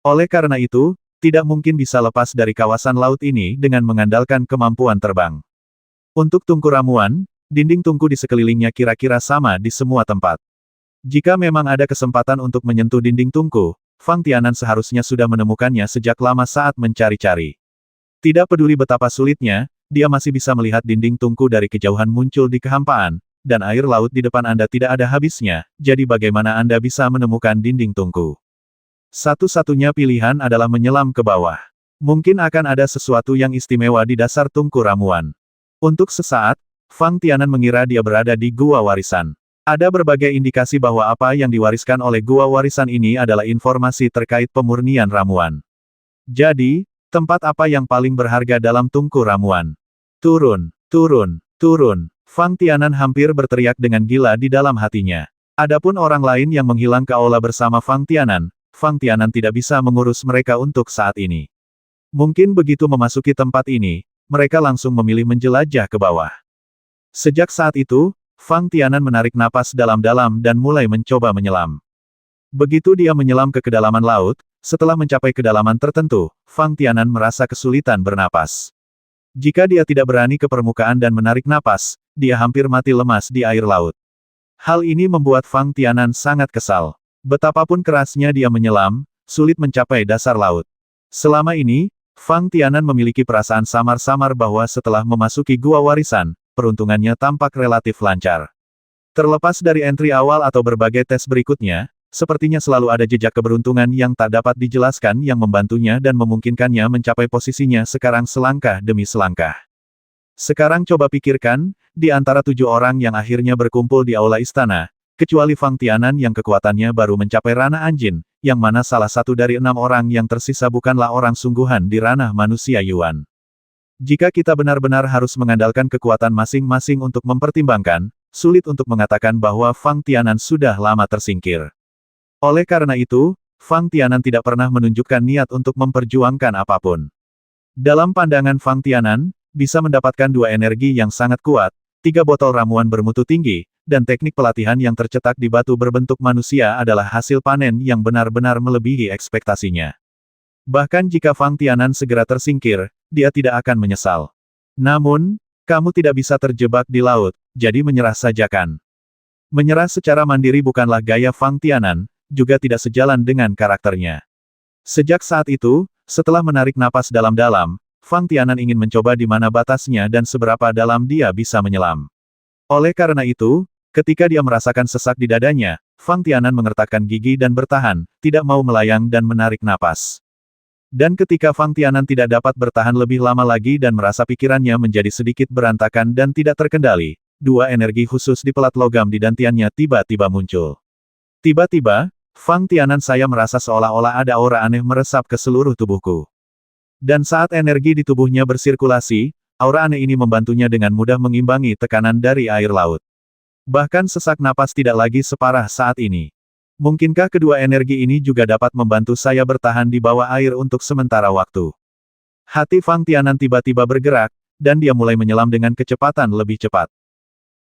Oleh karena itu, tidak mungkin bisa lepas dari kawasan laut ini dengan mengandalkan kemampuan terbang. Untuk tungku ramuan, dinding tungku di sekelilingnya kira-kira sama di semua tempat. Jika memang ada kesempatan untuk menyentuh dinding tungku, Fang Tianan seharusnya sudah menemukannya sejak lama saat mencari-cari. Tidak peduli betapa sulitnya, dia masih bisa melihat dinding tungku dari kejauhan muncul di kehampaan, dan air laut di depan Anda tidak ada habisnya, jadi bagaimana Anda bisa menemukan dinding tungku? Satu-satunya pilihan adalah menyelam ke bawah. Mungkin akan ada sesuatu yang istimewa di dasar tungku ramuan. Untuk sesaat, Fang Tianan mengira dia berada di gua warisan. Ada berbagai indikasi bahwa apa yang diwariskan oleh gua warisan ini adalah informasi terkait pemurnian ramuan. Jadi, tempat apa yang paling berharga dalam tungku ramuan? Turun, turun, turun. Fang Tianan hampir berteriak dengan gila di dalam hatinya. Adapun orang lain yang menghilang ke aula bersama Fang Tianan tidak bisa mengurus mereka untuk saat ini. Mungkin begitu memasuki tempat ini, mereka langsung memilih menjelajah ke bawah. Sejak saat itu, Fang Tianan menarik napas dalam-dalam dan mulai mencoba menyelam. Begitu dia menyelam ke kedalaman laut, setelah mencapai kedalaman tertentu, Fang Tianan merasa kesulitan bernapas. Jika dia tidak berani ke permukaan dan menarik napas, dia hampir mati lemas di air laut. Hal ini membuat Fang Tianan sangat kesal. Betapapun kerasnya dia menyelam, sulit mencapai dasar laut. Selama ini, Fang Tianan memiliki perasaan samar-samar bahwa setelah memasuki gua warisan, peruntungannya tampak relatif lancar. Terlepas dari entry awal atau berbagai tes berikutnya, sepertinya selalu ada jejak keberuntungan yang tak dapat dijelaskan yang membantunya dan memungkinkannya mencapai posisinya sekarang selangkah demi selangkah. Sekarang coba pikirkan, di antara 7 orang yang akhirnya berkumpul di aula istana, kecuali Fang Tianan yang kekuatannya baru mencapai ranah anjin, yang mana salah satu dari 6 orang yang tersisa bukanlah orang sungguhan di ranah manusia Yuan. Jika kita benar-benar harus mengandalkan kekuatan masing-masing untuk mempertimbangkan, sulit untuk mengatakan bahwa Fang Tianan sudah lama tersingkir. Oleh karena itu, Fang Tianan tidak pernah menunjukkan niat untuk memperjuangkan apapun. Dalam pandangan Fang Tianan, bisa mendapatkan 2 energi yang sangat kuat, 3 botol ramuan bermutu tinggi, dan teknik pelatihan yang tercetak di batu berbentuk manusia adalah hasil panen yang benar-benar melebihi ekspektasinya. Bahkan jika Fang Tianan segera tersingkir, dia tidak akan menyesal. Namun, kamu tidak bisa terjebak di laut, jadi menyerah saja kan? Menyerah secara mandiri bukanlah gaya Fang Tianan, juga tidak sejalan dengan karakternya. Sejak saat itu, setelah menarik napas dalam-dalam, Fang Tianan ingin mencoba di mana batasnya dan seberapa dalam dia bisa menyelam. Oleh karena itu, ketika dia merasakan sesak di dadanya, Fang Tianan mengertakkan gigi dan bertahan, tidak mau melayang dan menarik napas. Dan ketika Fang Tianan tidak dapat bertahan lebih lama lagi dan merasa pikirannya menjadi sedikit berantakan dan tidak terkendali, 2 energi khusus di pelat logam di dantiannya tiba-tiba muncul. Tiba-tiba, Fang Tianan saya merasa seolah-olah ada aura aneh meresap ke seluruh tubuhku. Dan saat energi di tubuhnya bersirkulasi, aura aneh ini membantunya dengan mudah mengimbangi tekanan dari air laut. Bahkan sesak napas tidak lagi separah saat ini. Mungkinkah kedua energi ini juga dapat membantu saya bertahan di bawah air untuk sementara waktu? Hati Fang Tianan tiba-tiba bergerak, dan dia mulai menyelam dengan kecepatan lebih cepat.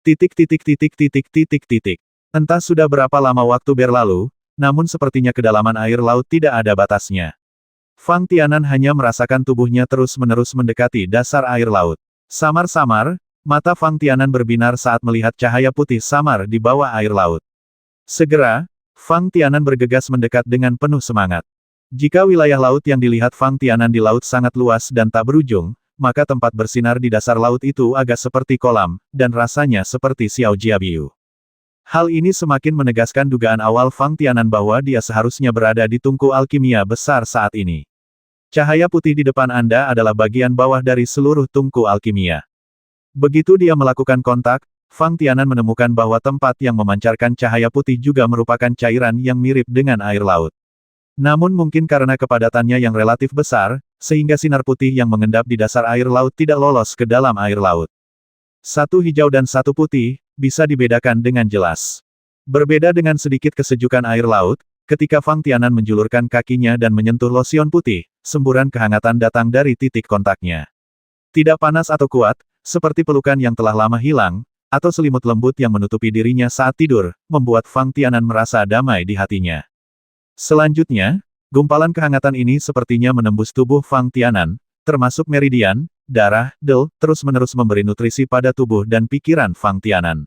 Titik titik titik titik titik titik. Entah sudah berapa lama waktu berlalu, namun sepertinya kedalaman air laut tidak ada batasnya. Fang Tianan hanya merasakan tubuhnya terus-menerus mendekati dasar air laut. Samar-samar, mata Fang Tianan berbinar saat melihat cahaya putih samar di bawah air laut. Segera, Fang Tianan bergegas mendekat dengan penuh semangat. Jika wilayah laut yang dilihat Fang Tianan di laut sangat luas dan tak berujung, maka tempat bersinar di dasar laut itu agak seperti kolam, dan rasanya seperti Xiao Jiabiu. Hal ini semakin menegaskan dugaan awal Fang Tianan bahwa dia seharusnya berada di tungku alkimia besar saat ini. Cahaya putih di depan Anda adalah bagian bawah dari seluruh tungku alkimia. Begitu dia melakukan kontak, Fang Tianan menemukan bahwa tempat yang memancarkan cahaya putih juga merupakan cairan yang mirip dengan air laut. Namun mungkin karena kepadatannya yang relatif besar, sehingga sinar putih yang mengendap di dasar air laut tidak lolos ke dalam air laut. Satu hijau dan satu putih, bisa dibedakan dengan jelas. Berbeda dengan sedikit kesejukan air laut, ketika Fang Tianan menjulurkan kakinya dan menyentuh losion putih, semburan kehangatan datang dari titik kontaknya. Tidak panas atau kuat, seperti pelukan yang telah lama hilang, atau selimut lembut yang menutupi dirinya saat tidur, membuat Fang Tianan merasa damai di hatinya. Selanjutnya, gumpalan kehangatan ini sepertinya menembus tubuh Fang Tianan, termasuk meridian, darah, terus-menerus memberi nutrisi pada tubuh dan pikiran Fang Tianan.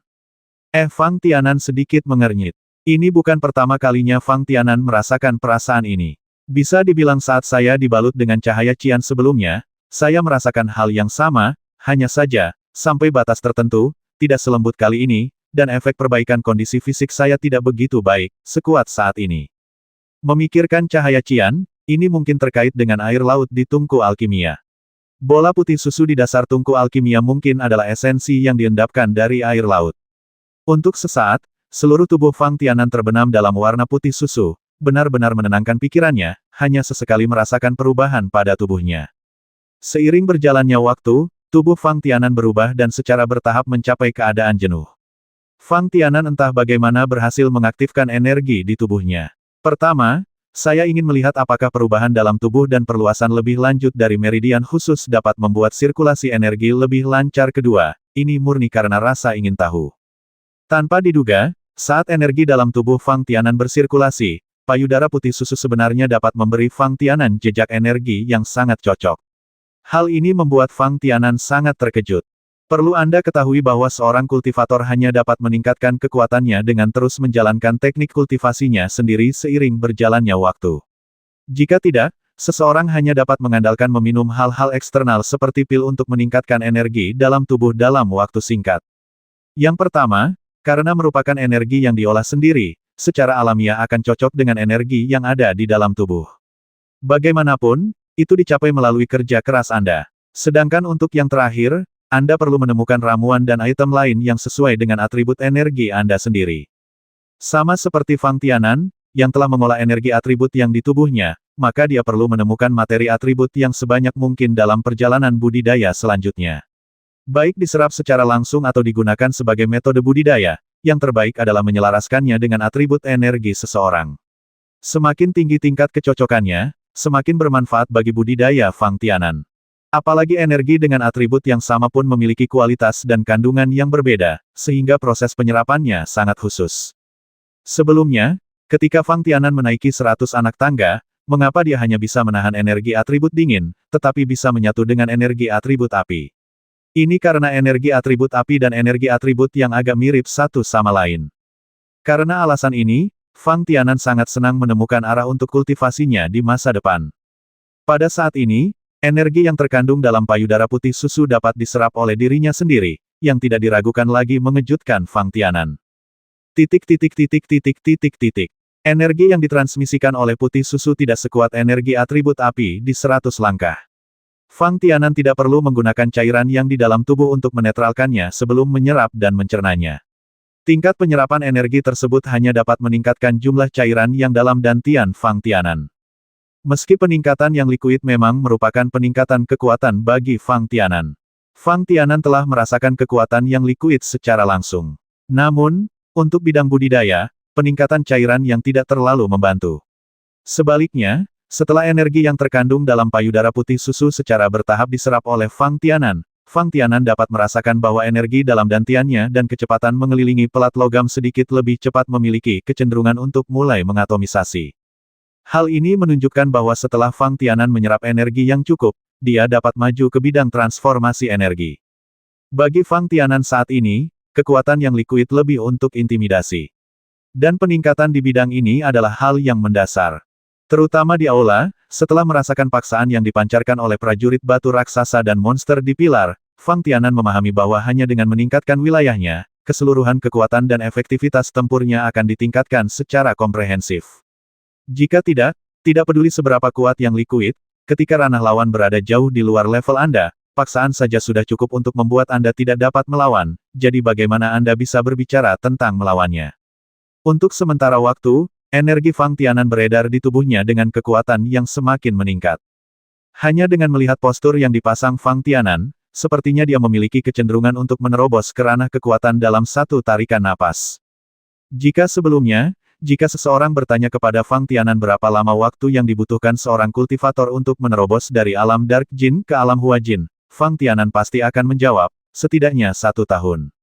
Fang Tianan sedikit mengernyit. Ini bukan pertama kalinya Fang Tianan merasakan perasaan ini. Bisa dibilang saat saya dibalut dengan cahaya Qian sebelumnya, saya merasakan hal yang sama, hanya saja, sampai batas tertentu, tidak selembut kali ini, dan efek perbaikan kondisi fisik saya tidak begitu baik, sekuat saat ini. Memikirkan cahaya Qian, ini mungkin terkait dengan air laut di tungku alkimia. Bola putih susu di dasar tungku alkimia mungkin adalah esensi yang diendapkan dari air laut. Untuk sesaat, seluruh tubuh Fang Tianan terbenam dalam warna putih susu, benar-benar menenangkan pikirannya, hanya sesekali merasakan perubahan pada tubuhnya. Seiring berjalannya waktu, tubuh Fang Tianan berubah dan secara bertahap mencapai keadaan jenuh. Fang Tianan entah bagaimana berhasil mengaktifkan energi di tubuhnya. Pertama, saya ingin melihat apakah perubahan dalam tubuh dan perluasan lebih lanjut dari meridian khusus dapat membuat sirkulasi energi lebih lancar. Kedua, ini murni karena rasa ingin tahu. Tanpa diduga, saat energi dalam tubuh Fang Tianan bersirkulasi, payudara putih susu sebenarnya dapat memberi Fang Tianan jejak energi yang sangat cocok. Hal ini membuat Fang Tianan sangat terkejut. Perlu Anda ketahui bahwa seorang kultivator hanya dapat meningkatkan kekuatannya dengan terus menjalankan teknik kultivasinya sendiri seiring berjalannya waktu. Jika tidak, seseorang hanya dapat mengandalkan meminum hal-hal eksternal seperti pil untuk meningkatkan energi dalam tubuh dalam waktu singkat. Yang pertama, karena merupakan energi yang diolah sendiri, secara alamiah akan cocok dengan energi yang ada di dalam tubuh. Bagaimanapun, itu dicapai melalui kerja keras Anda. Sedangkan untuk yang terakhir, Anda perlu menemukan ramuan dan item lain yang sesuai dengan atribut energi Anda sendiri. Sama seperti Fang Tianan, yang telah mengolah energi atribut yang di tubuhnya, maka dia perlu menemukan materi atribut yang sebanyak mungkin dalam perjalanan budidaya selanjutnya. Baik diserap secara langsung atau digunakan sebagai metode budidaya, yang terbaik adalah menyelaraskannya dengan atribut energi seseorang. Semakin tinggi tingkat kecocokannya, semakin bermanfaat bagi budidaya Fang Tianan. Apalagi energi dengan atribut yang sama pun memiliki kualitas dan kandungan yang berbeda, sehingga proses penyerapannya sangat khusus. Sebelumnya, ketika Fang Tianan menaiki 100 anak tangga, mengapa dia hanya bisa menahan energi atribut dingin, tetapi bisa menyatu dengan energi atribut api? Ini karena energi atribut api dan energi atribut yang agak mirip satu sama lain. Karena alasan ini, Fang Tianan sangat senang menemukan arah untuk kultivasinya di masa depan. Pada saat ini, energi yang terkandung dalam payudara putih susu dapat diserap oleh dirinya sendiri, yang tidak diragukan lagi mengejutkan Fang Tianan. Energi yang ditransmisikan oleh putih susu tidak sekuat energi atribut api di 100 langkah. Fang Tianan tidak perlu menggunakan cairan yang di dalam tubuh untuk menetralkannya sebelum menyerap dan mencernanya. Tingkat penyerapan energi tersebut hanya dapat meningkatkan jumlah cairan yang dalam dantian Fang Tianan. Meski peningkatan yang liquid memang merupakan peningkatan kekuatan bagi Fang Tianan. Fang Tianan telah merasakan kekuatan yang liquid secara langsung. Namun, untuk bidang budidaya, peningkatan cairan yang tidak terlalu membantu. Sebaliknya, setelah energi yang terkandung dalam payudara putih susu secara bertahap diserap oleh Fang Tianan dapat merasakan bahwa energi dalam dantiannya dan kecepatan mengelilingi pelat logam sedikit lebih cepat memiliki kecenderungan untuk mulai mengatomisasi. Hal ini menunjukkan bahwa setelah Fang Tianan menyerap energi yang cukup, dia dapat maju ke bidang transformasi energi. Bagi Fang Tianan saat ini, kekuatan yang liquid lebih untuk intimidasi. Dan peningkatan di bidang ini adalah hal yang mendasar. Terutama di aula, setelah merasakan paksaan yang dipancarkan oleh prajurit batu raksasa dan monster di pilar, Fang Tianan memahami bahwa hanya dengan meningkatkan wilayahnya, keseluruhan kekuatan dan efektivitas tempurnya akan ditingkatkan secara komprehensif. Jika tidak peduli seberapa kuat yang liquid, ketika ranah lawan berada jauh di luar level Anda, paksaan saja sudah cukup untuk membuat Anda tidak dapat melawan, jadi bagaimana Anda bisa berbicara tentang melawannya? Untuk sementara waktu, energi Fang Tianan beredar di tubuhnya dengan kekuatan yang semakin meningkat. Hanya dengan melihat postur yang dipasang Fang Tianan, sepertinya dia memiliki kecenderungan untuk menerobos ke ranah kekuatan dalam satu tarikan napas. Jika sebelumnya, jika seseorang bertanya kepada Fang Tianan berapa lama waktu yang dibutuhkan seorang kultivator untuk menerobos dari alam Dark Jin ke alam Hua Jin, Fang Tianan pasti akan menjawab, setidaknya 1 tahun.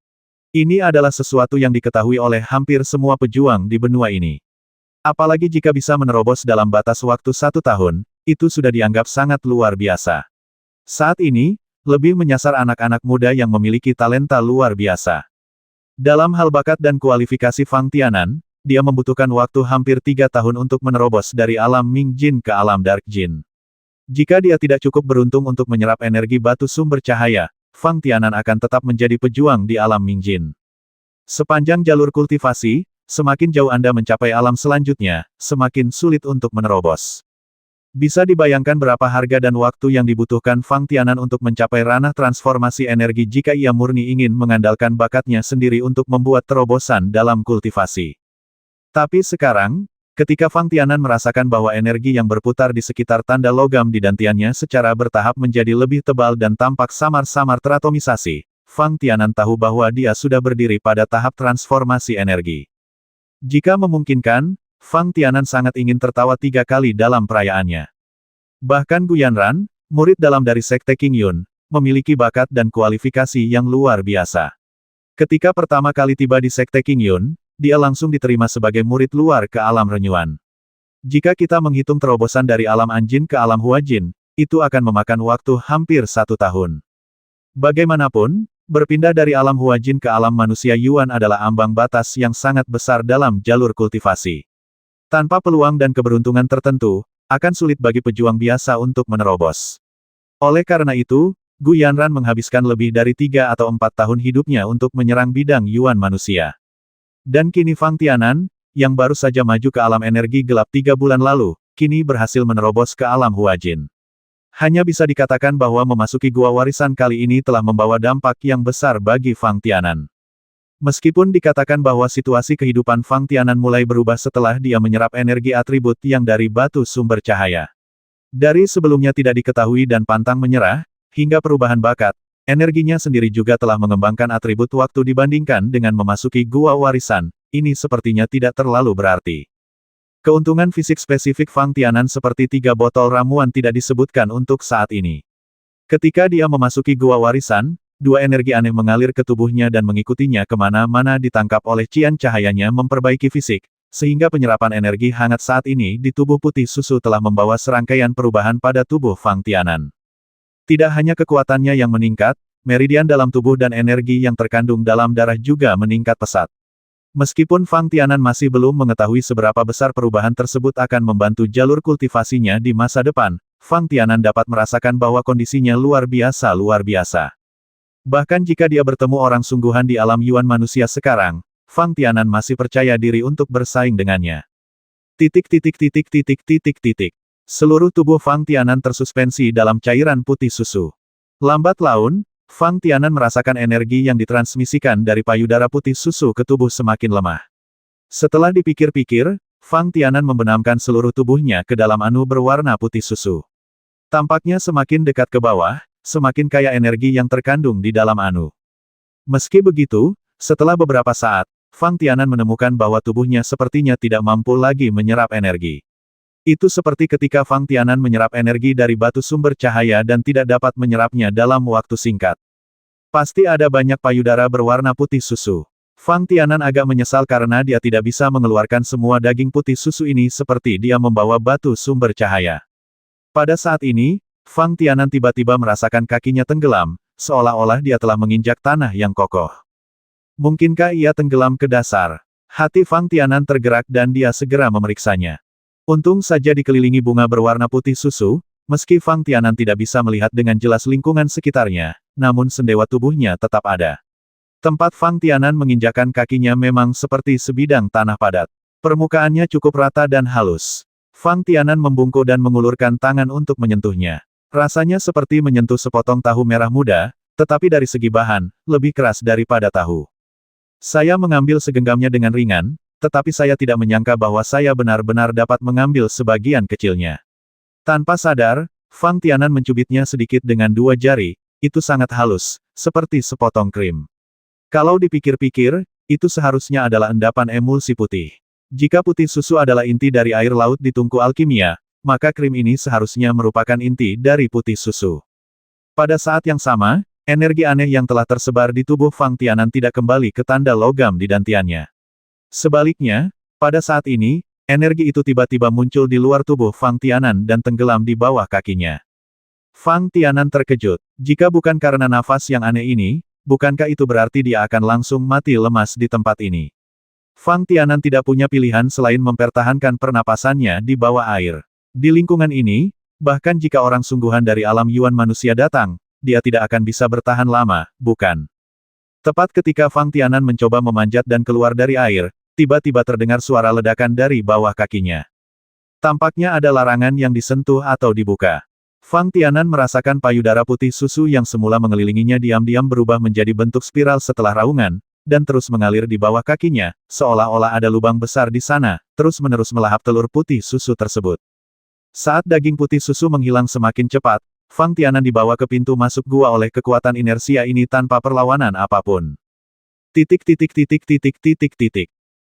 Ini adalah sesuatu yang diketahui oleh hampir semua pejuang di benua ini. Apalagi jika bisa menerobos dalam batas waktu 1 tahun, itu sudah dianggap sangat luar biasa. Saat ini, lebih menyasar anak-anak muda yang memiliki talenta luar biasa. Dalam hal bakat dan kualifikasi Fang Tianan, dia membutuhkan waktu hampir 3 tahun untuk menerobos dari alam Ming Jin ke alam Dark Jin. Jika dia tidak cukup beruntung untuk menyerap energi batu sumber cahaya, Fang Tianan akan tetap menjadi pejuang di alam Ming Jin. Sepanjang jalur kultivasi, semakin jauh Anda mencapai alam selanjutnya, semakin sulit untuk menerobos. Bisa dibayangkan berapa harga dan waktu yang dibutuhkan Fang Tianan untuk mencapai ranah transformasi energi jika ia murni ingin mengandalkan bakatnya sendiri untuk membuat terobosan dalam kultivasi. Tapi sekarang, ketika Fang Tianan merasakan bahwa energi yang berputar di sekitar tanda logam di dantiannya secara bertahap menjadi lebih tebal dan tampak samar-samar teratomisasi, Fang Tianan tahu bahwa dia sudah berdiri pada tahap transformasi energi. Jika memungkinkan, Fang Tianan sangat ingin tertawa 3 kali dalam perayaannya. Bahkan Gu Yanran, murid dalam dari Sekte King Yun, memiliki bakat dan kualifikasi yang luar biasa. Ketika pertama kali tiba di Sekte King Yun, dia langsung diterima sebagai murid luar ke alam renyuan. Jika kita menghitung terobosan dari alam Anjin ke alam Hua Jin, itu akan memakan waktu hampir 1 tahun. Bagaimanapun, berpindah dari alam Hua Jin ke alam manusia Yuan adalah ambang batas yang sangat besar dalam jalur kultivasi. Tanpa peluang dan keberuntungan tertentu, akan sulit bagi pejuang biasa untuk menerobos. Oleh karena itu, Gu Yanran menghabiskan lebih dari 3 atau 4 tahun hidupnya untuk menyerang bidang Yuan manusia. Dan kini Fang Tianan, yang baru saja maju ke alam energi gelap 3 bulan lalu, kini berhasil menerobos ke alam Hua Jin. Hanya bisa dikatakan bahwa memasuki gua warisan kali ini telah membawa dampak yang besar bagi Fang Tianan. Meskipun dikatakan bahwa situasi kehidupan Fang Tianan mulai berubah setelah dia menyerap energi atribut yang dari batu sumber cahaya. Dari sebelumnya tidak diketahui dan pantang menyerah, hingga perubahan bakat, energinya sendiri juga telah mengembangkan atribut waktu dibandingkan dengan memasuki gua warisan, ini sepertinya tidak terlalu berarti. Keuntungan fisik spesifik Fang Tianan seperti 3 botol ramuan tidak disebutkan untuk saat ini. Ketika dia memasuki gua warisan, 2 energi aneh mengalir ke tubuhnya dan mengikutinya kemana-mana ditangkap oleh cian cahayanya memperbaiki fisik, sehingga penyerapan energi hangat saat ini di tubuh putih susu telah membawa serangkaian perubahan pada tubuh Fang Tianan. Tidak hanya kekuatannya yang meningkat, meridian dalam tubuh dan energi yang terkandung dalam darah juga meningkat pesat. Meskipun Fang Tianan masih belum mengetahui seberapa besar perubahan tersebut akan membantu jalur kultivasinya di masa depan, Fang Tianan dapat merasakan bahwa kondisinya luar biasa. Bahkan jika dia bertemu orang sungguhan di alam Yuan manusia sekarang, Fang Tianan masih percaya diri untuk bersaing dengannya. Seluruh tubuh Fang Tianan tersuspensi dalam cairan putih susu. Lambat laun, Fang Tianan merasakan energi yang ditransmisikan dari payudara putih susu ke tubuh semakin lemah. Setelah dipikir-pikir, Fang Tianan membenamkan seluruh tubuhnya ke dalam anu berwarna putih susu. Tampaknya semakin dekat ke bawah, semakin kaya energi yang terkandung di dalam anu. Meski begitu, setelah beberapa saat, Fang Tianan menemukan bahwa tubuhnya sepertinya tidak mampu lagi menyerap energi. Itu seperti ketika Fang Tianan menyerap energi dari batu sumber cahaya dan tidak dapat menyerapnya dalam waktu singkat. Pasti ada banyak payudara berwarna putih susu. Fang Tianan agak menyesal karena dia tidak bisa mengeluarkan semua daging putih susu ini seperti dia membawa batu sumber cahaya. Pada saat ini, Fang Tianan tiba-tiba merasakan kakinya tenggelam, seolah-olah dia telah menginjak tanah yang kokoh. Mungkinkah ia tenggelam ke dasar? Hati Fang Tianan tergerak dan dia segera memeriksanya. Untung saja dikelilingi bunga berwarna putih susu, meski Fang Tianan tidak bisa melihat dengan jelas lingkungan sekitarnya, namun sendewa tubuhnya tetap ada. Tempat Fang Tianan menginjakan kakinya memang seperti sebidang tanah padat. Permukaannya cukup rata dan halus. Fang Tianan membungkuk dan mengulurkan tangan untuk menyentuhnya. Rasanya seperti menyentuh sepotong tahu merah muda, tetapi dari segi bahan, lebih keras daripada tahu. Saya mengambil segenggamnya dengan ringan, tetapi saya tidak menyangka bahwa saya benar-benar dapat mengambil sebagian kecilnya. Tanpa sadar, Fang Tianan mencubitnya sedikit dengan dua jari, itu sangat halus, seperti sepotong krim. Kalau dipikir-pikir, itu seharusnya adalah endapan emulsi putih. Jika putih susu adalah inti dari air laut di tungku alkimia, maka krim ini seharusnya merupakan inti dari putih susu. Pada saat yang sama, energi aneh yang telah tersebar di tubuh Fang Tianan tidak kembali ke tanda logam di dantiannya. Sebaliknya, pada saat ini, energi itu tiba-tiba muncul di luar tubuh Fang Tianan dan tenggelam di bawah kakinya. Fang Tianan terkejut. Jika bukan karena nafas yang aneh ini, bukankah itu berarti dia akan langsung mati lemas di tempat ini? Fang Tianan tidak punya pilihan selain mempertahankan pernapasannya di bawah air. Di lingkungan ini, bahkan jika orang sungguhan dari alam Yuan manusia datang, dia tidak akan bisa bertahan lama, bukan? Tepat ketika Fang Tianan mencoba memanjat dan keluar dari air, tiba-tiba terdengar suara ledakan dari bawah kakinya. Tampaknya ada larangan yang disentuh atau dibuka. Fang Tianan merasakan payudara putih susu yang semula mengelilinginya diam-diam berubah menjadi bentuk spiral setelah raungan, dan terus mengalir di bawah kakinya, seolah-olah ada lubang besar di sana, terus-menerus melahap telur putih susu tersebut. Saat daging putih susu menghilang semakin cepat, Fang Tianan dibawa ke pintu masuk gua oleh kekuatan inersia ini tanpa perlawanan apapun.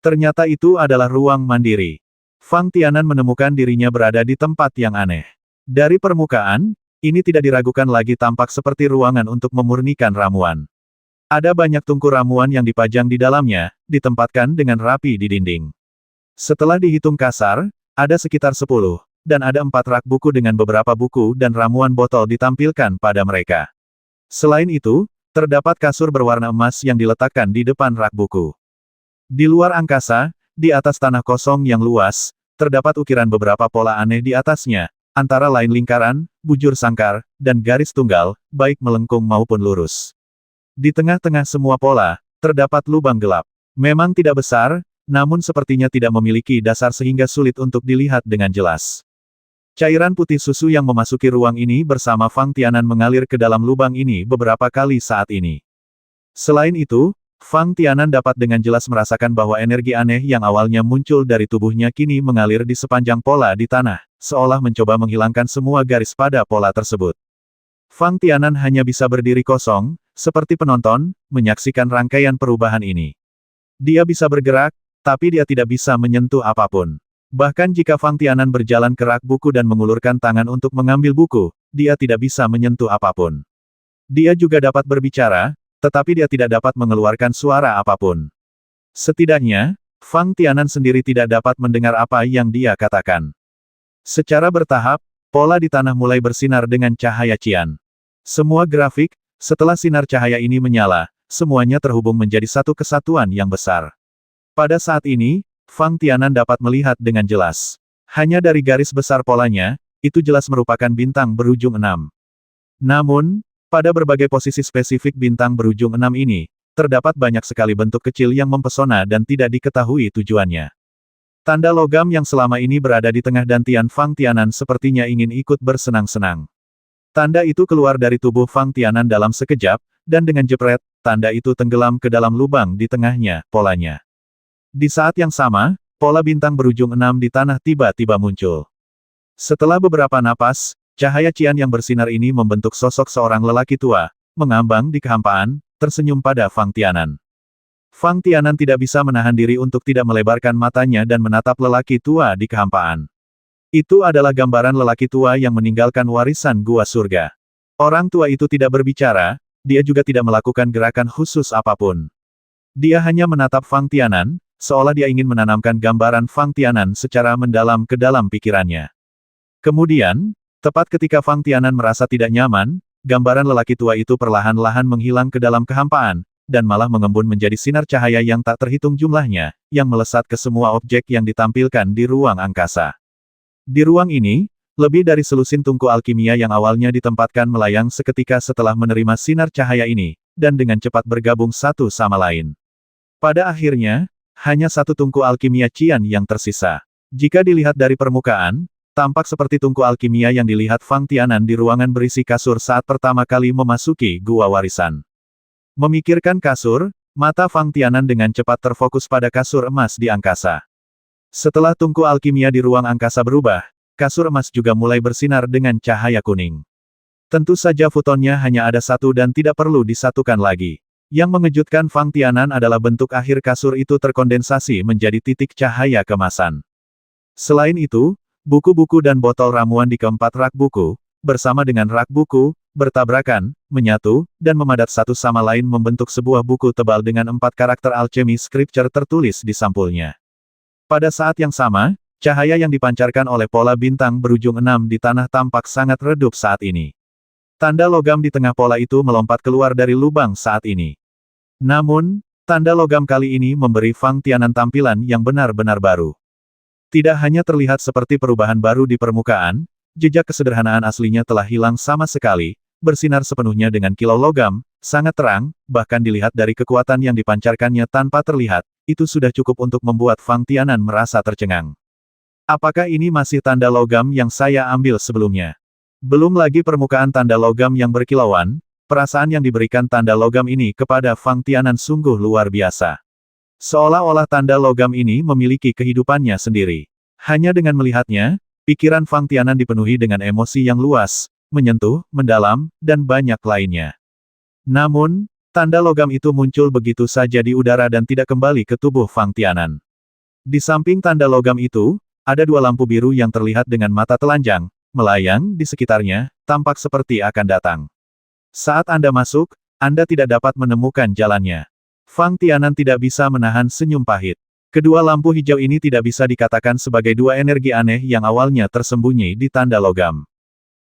Ternyata itu adalah ruang mandiri. Fang Tianan menemukan dirinya berada di tempat yang aneh. Dari permukaan, ini tidak diragukan lagi tampak seperti ruangan untuk memurnikan ramuan. Ada banyak tungku ramuan yang dipajang di dalamnya, ditempatkan dengan rapi di dinding. Setelah dihitung kasar, ada sekitar 10, dan ada 4 rak buku dengan beberapa buku dan ramuan botol ditampilkan pada mereka. Selain itu, terdapat kasur berwarna emas yang diletakkan di depan rak buku. Di luar angkasa, di atas tanah kosong yang luas, terdapat ukiran beberapa pola aneh di atasnya, antara lain lingkaran, bujur sangkar, dan garis tunggal, baik melengkung maupun lurus. Di tengah-tengah semua pola, terdapat lubang gelap. Memang tidak besar, namun sepertinya tidak memiliki dasar sehingga sulit untuk dilihat dengan jelas. Cairan putih susu yang memasuki ruang ini bersama Fang Tianan mengalir ke dalam lubang ini beberapa kali saat ini. Selain itu, Fang Tianan dapat dengan jelas merasakan bahwa energi aneh yang awalnya muncul dari tubuhnya kini mengalir di sepanjang pola di tanah, seolah mencoba menghilangkan semua garis pada pola tersebut. Fang Tianan hanya bisa berdiri kosong, seperti penonton, menyaksikan rangkaian perubahan ini. Dia bisa bergerak, tapi dia tidak bisa menyentuh apapun. Bahkan jika Fang Tianan berjalan ke rak buku dan mengulurkan tangan untuk mengambil buku, dia tidak bisa menyentuh apapun. Dia juga dapat berbicara, tetapi dia tidak dapat mengeluarkan suara apapun. Setidaknya, Fang Tianan sendiri tidak dapat mendengar apa yang dia katakan. Secara bertahap, pola di tanah mulai bersinar dengan cahaya cian. Semua grafik, setelah sinar cahaya ini menyala, semuanya terhubung menjadi satu kesatuan yang besar. Pada saat ini, Fang Tianan dapat melihat dengan jelas. Hanya dari garis besar polanya, itu jelas merupakan bintang berujung 6. Namun, pada berbagai posisi spesifik bintang berujung 6 ini, terdapat banyak sekali bentuk kecil yang mempesona dan tidak diketahui tujuannya. Tanda logam yang selama ini berada di tengah dantian Fang Tianan sepertinya ingin ikut bersenang-senang. Tanda itu keluar dari tubuh Fang Tianan dalam sekejap, dan dengan jepret, tanda itu tenggelam ke dalam lubang di tengahnya, polanya. Di saat yang sama, pola bintang berujung 6 di tanah tiba-tiba muncul. Setelah beberapa napas, cahaya cian yang bersinar ini membentuk sosok seorang lelaki tua, mengambang di kehampaan, tersenyum pada Fang Tianan. Fang Tianan tidak bisa menahan diri untuk tidak melebarkan matanya dan menatap lelaki tua di kehampaan. Itu adalah gambaran lelaki tua yang meninggalkan warisan gua surga. Orang tua itu tidak berbicara, dia juga tidak melakukan gerakan khusus apapun. Dia hanya menatap Fang Tianan, seolah dia ingin menanamkan gambaran Fang Tianan secara mendalam ke dalam pikirannya. Kemudian, tepat ketika Fang Tianan merasa tidak nyaman, gambaran lelaki tua itu perlahan-lahan menghilang ke dalam kehampaan, dan malah mengembun menjadi sinar cahaya yang tak terhitung jumlahnya, yang melesat ke semua objek yang ditampilkan di ruang angkasa. Di ruang ini, lebih dari selusin tungku alkimia yang awalnya ditempatkan melayang seketika setelah menerima sinar cahaya ini, dan dengan cepat bergabung satu sama lain. Pada akhirnya, hanya satu tungku alkimia Qian yang tersisa. Jika dilihat dari permukaan, tampak seperti tungku alkimia yang dilihat Fang Tianan di ruangan berisi kasur saat pertama kali memasuki Gua Warisan. Memikirkan kasur, mata Fang Tianan dengan cepat terfokus pada kasur emas di angkasa. Setelah tungku alkimia di ruang angkasa berubah, kasur emas juga mulai bersinar dengan cahaya kuning. Tentu saja futonnya hanya ada satu dan tidak perlu disatukan lagi. Yang mengejutkan Fang Tianan adalah bentuk akhir kasur itu terkondensasi menjadi titik cahaya kemasan. Selain itu, buku-buku dan botol ramuan di keempat rak buku, bersama dengan rak buku, bertabrakan, menyatu, dan memadat satu sama lain membentuk sebuah buku tebal dengan 4 karakter alchemy scripture tertulis di sampulnya. Pada saat yang sama, cahaya yang dipancarkan oleh pola bintang berujung 6 di tanah tampak sangat redup saat ini. Tanda logam di tengah pola itu melompat keluar dari lubang saat ini. Namun, tanda logam kali ini memberi Fang Tianan tampilan yang benar-benar baru. Tidak hanya terlihat seperti perubahan baru di permukaan, jejak kesederhanaan aslinya telah hilang sama sekali, bersinar sepenuhnya dengan kilau logam, sangat terang, bahkan dilihat dari kekuatan yang dipancarkannya tanpa terlihat, itu sudah cukup untuk membuat Fang Tianan merasa tercengang. Apakah ini masih tanda logam yang saya ambil sebelumnya? Belum lagi permukaan tanda logam yang berkilauan, perasaan yang diberikan tanda logam ini kepada Fang Tianan sungguh luar biasa. Seolah-olah tanda logam ini memiliki kehidupannya sendiri. Hanya dengan melihatnya, pikiran Fang Tianan dipenuhi dengan emosi yang luas, menyentuh, mendalam, dan banyak lainnya. Namun, tanda logam itu muncul begitu saja di udara dan tidak kembali ke tubuh Fang Tianan. Di samping tanda logam itu, ada 2 lampu biru yang terlihat dengan mata telanjang, melayang di sekitarnya, tampak seperti akan datang. Saat Anda masuk, Anda tidak dapat menemukan jalannya. Fang Tianan tidak bisa menahan senyum pahit. Kedua lampu hijau ini tidak bisa dikatakan sebagai 2 energi aneh yang awalnya tersembunyi di tanda logam.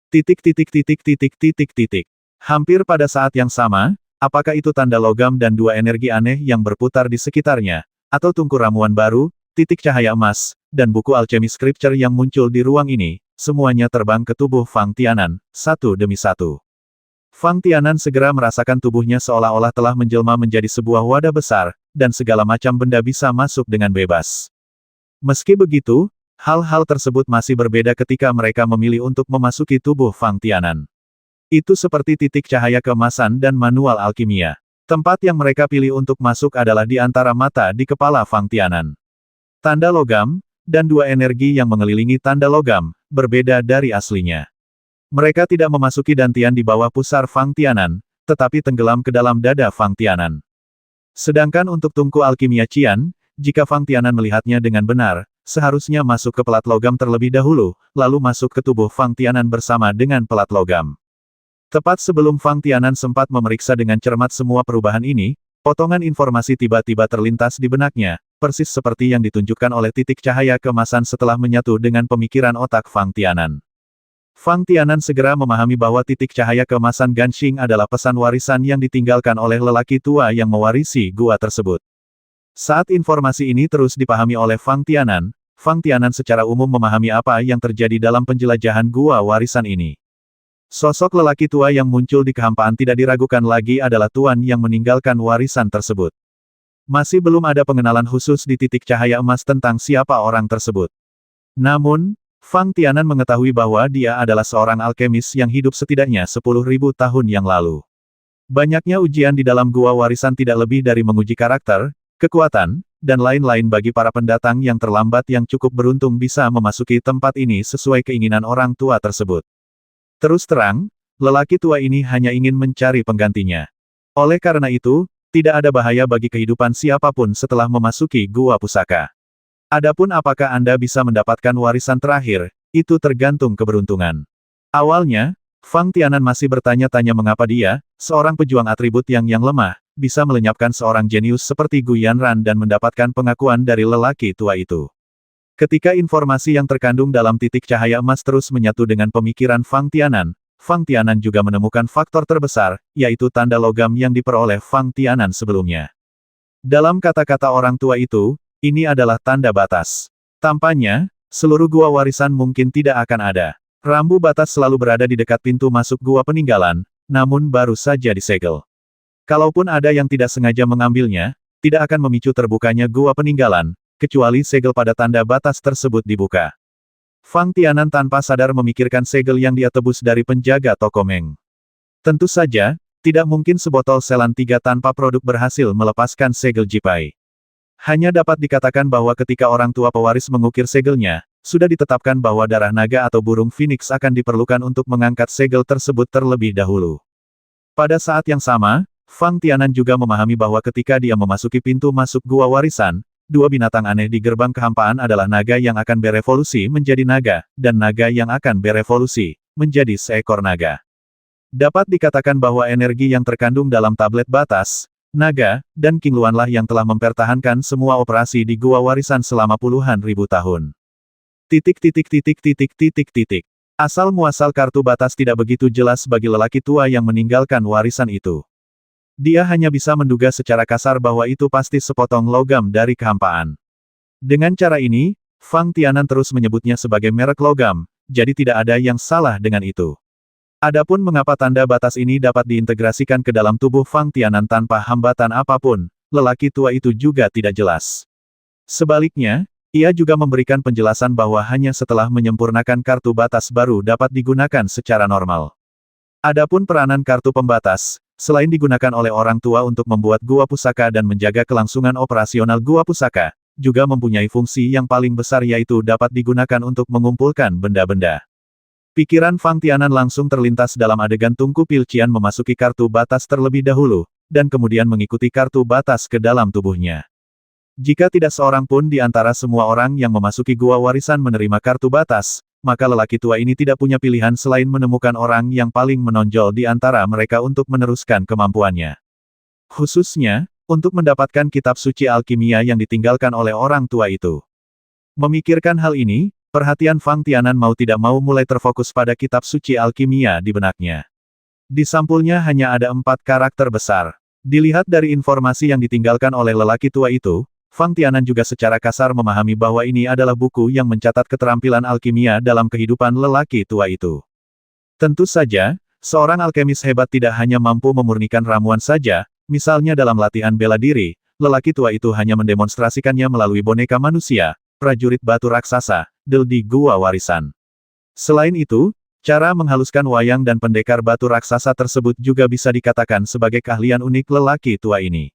Titik. Hampir pada saat yang sama, apakah itu tanda logam dan 2 energi aneh yang berputar di sekitarnya, atau tungku ramuan baru, titik cahaya emas, dan buku alchemy scripture yang muncul di ruang ini, semuanya terbang ke tubuh Fang Tianan, satu demi satu. Fang Tianan segera merasakan tubuhnya seolah-olah telah menjelma menjadi sebuah wadah besar, dan segala macam benda bisa masuk dengan bebas. Meski begitu, hal-hal tersebut masih berbeda ketika mereka memilih untuk memasuki tubuh Fang Tianan. Itu seperti titik cahaya keemasan dan manual alkimia. Tempat yang mereka pilih untuk masuk adalah di antara mata di kepala Fang Tianan. Tanda logam, dan 2 energi yang mengelilingi tanda logam, berbeda dari aslinya. Mereka tidak memasuki dantian di bawah pusar Fang Tianan, tetapi tenggelam ke dalam dada Fang Tianan. Sedangkan untuk tungku alkimia Qian, jika Fang Tianan melihatnya dengan benar, seharusnya masuk ke pelat logam terlebih dahulu, lalu masuk ke tubuh Fang Tianan bersama dengan pelat logam. Tepat sebelum Fang Tianan sempat memeriksa dengan cermat semua perubahan ini, potongan informasi tiba-tiba terlintas di benaknya, persis seperti yang ditunjukkan oleh titik cahaya keemasan setelah menyatu dengan pemikiran otak Fang Tianan. Fang Tianan segera memahami bahwa titik cahaya keemasan Ganxing adalah pesan warisan yang ditinggalkan oleh lelaki tua yang mewarisi gua tersebut. Saat informasi ini terus dipahami oleh Fang Tianan secara umum memahami apa yang terjadi dalam penjelajahan gua warisan ini. Sosok lelaki tua yang muncul di kehampaan tidak diragukan lagi adalah tuan yang meninggalkan warisan tersebut. Masih belum ada pengenalan khusus di titik cahaya emas tentang siapa orang tersebut. Namun, Fang Tianan mengetahui bahwa dia adalah seorang alkemis yang hidup setidaknya 10.000 tahun yang lalu. Banyaknya ujian di dalam gua warisan tidak lebih dari menguji karakter, kekuatan, dan lain-lain bagi para pendatang yang terlambat yang cukup beruntung bisa memasuki tempat ini sesuai keinginan orang tua tersebut. Terus terang, lelaki tua ini hanya ingin mencari penggantinya. Oleh karena itu, tidak ada bahaya bagi kehidupan siapapun setelah memasuki gua pusaka. Adapun apakah Anda bisa mendapatkan warisan terakhir, itu tergantung keberuntungan. Awalnya, Fang Tianan masih bertanya-tanya mengapa dia, seorang pejuang atribut yang lemah, bisa melenyapkan seorang jenius seperti Gu Yanran dan mendapatkan pengakuan dari lelaki tua itu. Ketika informasi yang terkandung dalam titik cahaya emas terus menyatu dengan pemikiran Fang Tianan juga menemukan faktor terbesar, yaitu tanda logam yang diperoleh Fang Tianan sebelumnya. Dalam kata-kata orang tua itu, ini adalah tanda batas. Tampaknya, seluruh gua warisan mungkin tidak akan ada. Rambu batas selalu berada di dekat pintu masuk gua peninggalan, namun baru saja disegel. Kalaupun ada yang tidak sengaja mengambilnya, tidak akan memicu terbukanya gua peninggalan, kecuali segel pada tanda batas tersebut dibuka. Fang Tianan tanpa sadar memikirkan segel yang dia tebus dari penjaga toko Meng. Tentu saja, tidak mungkin sebotol selan 3 tanpa produk berhasil melepaskan segel jipai. Hanya dapat dikatakan bahwa ketika orang tua pewaris mengukir segelnya, sudah ditetapkan bahwa darah naga atau burung phoenix akan diperlukan untuk mengangkat segel tersebut terlebih dahulu. Pada saat yang sama, Fang Tianan juga memahami bahwa ketika dia memasuki pintu masuk gua warisan, 2 binatang aneh di gerbang kehampaan adalah naga yang akan berevolusi menjadi naga, dan naga yang akan berevolusi menjadi seekor naga. Dapat dikatakan bahwa energi yang terkandung dalam tablet batas, naga, dan King Luanlah yang telah mempertahankan semua operasi di gua warisan selama puluhan ribu tahun. Asal-muasal kartu batas tidak begitu jelas bagi lelaki tua yang meninggalkan warisan itu. Dia hanya bisa menduga secara kasar bahwa itu pasti sepotong logam dari kehampaan. Dengan cara ini, Fang Tianan terus menyebutnya sebagai merek logam, jadi tidak ada yang salah dengan itu. Adapun mengapa tanda batas ini dapat diintegrasikan ke dalam tubuh Fang Tianan tanpa hambatan apapun, lelaki tua itu juga tidak jelas. Sebaliknya, ia juga memberikan penjelasan bahwa hanya setelah menyempurnakan kartu batas baru dapat digunakan secara normal. Adapun peranan kartu pembatas, selain digunakan oleh orang tua untuk membuat gua pusaka dan menjaga kelangsungan operasional gua pusaka, juga mempunyai fungsi yang paling besar yaitu dapat digunakan untuk mengumpulkan benda-benda. Pikiran Fang Tianan langsung terlintas dalam adegan Tungku Pilcian memasuki kartu batas terlebih dahulu, dan kemudian mengikuti kartu batas ke dalam tubuhnya. Jika tidak seorang pun di antara semua orang yang memasuki gua warisan menerima kartu batas, maka lelaki tua ini tidak punya pilihan selain menemukan orang yang paling menonjol di antara mereka untuk meneruskan kemampuannya. Khususnya, untuk mendapatkan kitab suci alkimia yang ditinggalkan oleh orang tua itu. Memikirkan hal ini, perhatian Fang Tianan mau tidak mau mulai terfokus pada kitab suci alkimia di benaknya. Di sampulnya hanya ada 4 karakter besar. Dilihat dari informasi yang ditinggalkan oleh lelaki tua itu, Fang Tianan juga secara kasar memahami bahwa ini adalah buku yang mencatat keterampilan alkimia dalam kehidupan lelaki tua itu. Tentu saja, seorang alkemis hebat tidak hanya mampu memurnikan ramuan saja, misalnya dalam latihan bela diri, lelaki tua itu hanya mendemonstrasikannya melalui boneka manusia, prajurit batu raksasa, di gua warisan. Selain itu, cara menghaluskan wayang dan pendekar batu raksasa tersebut juga bisa dikatakan sebagai keahlian unik lelaki tua ini.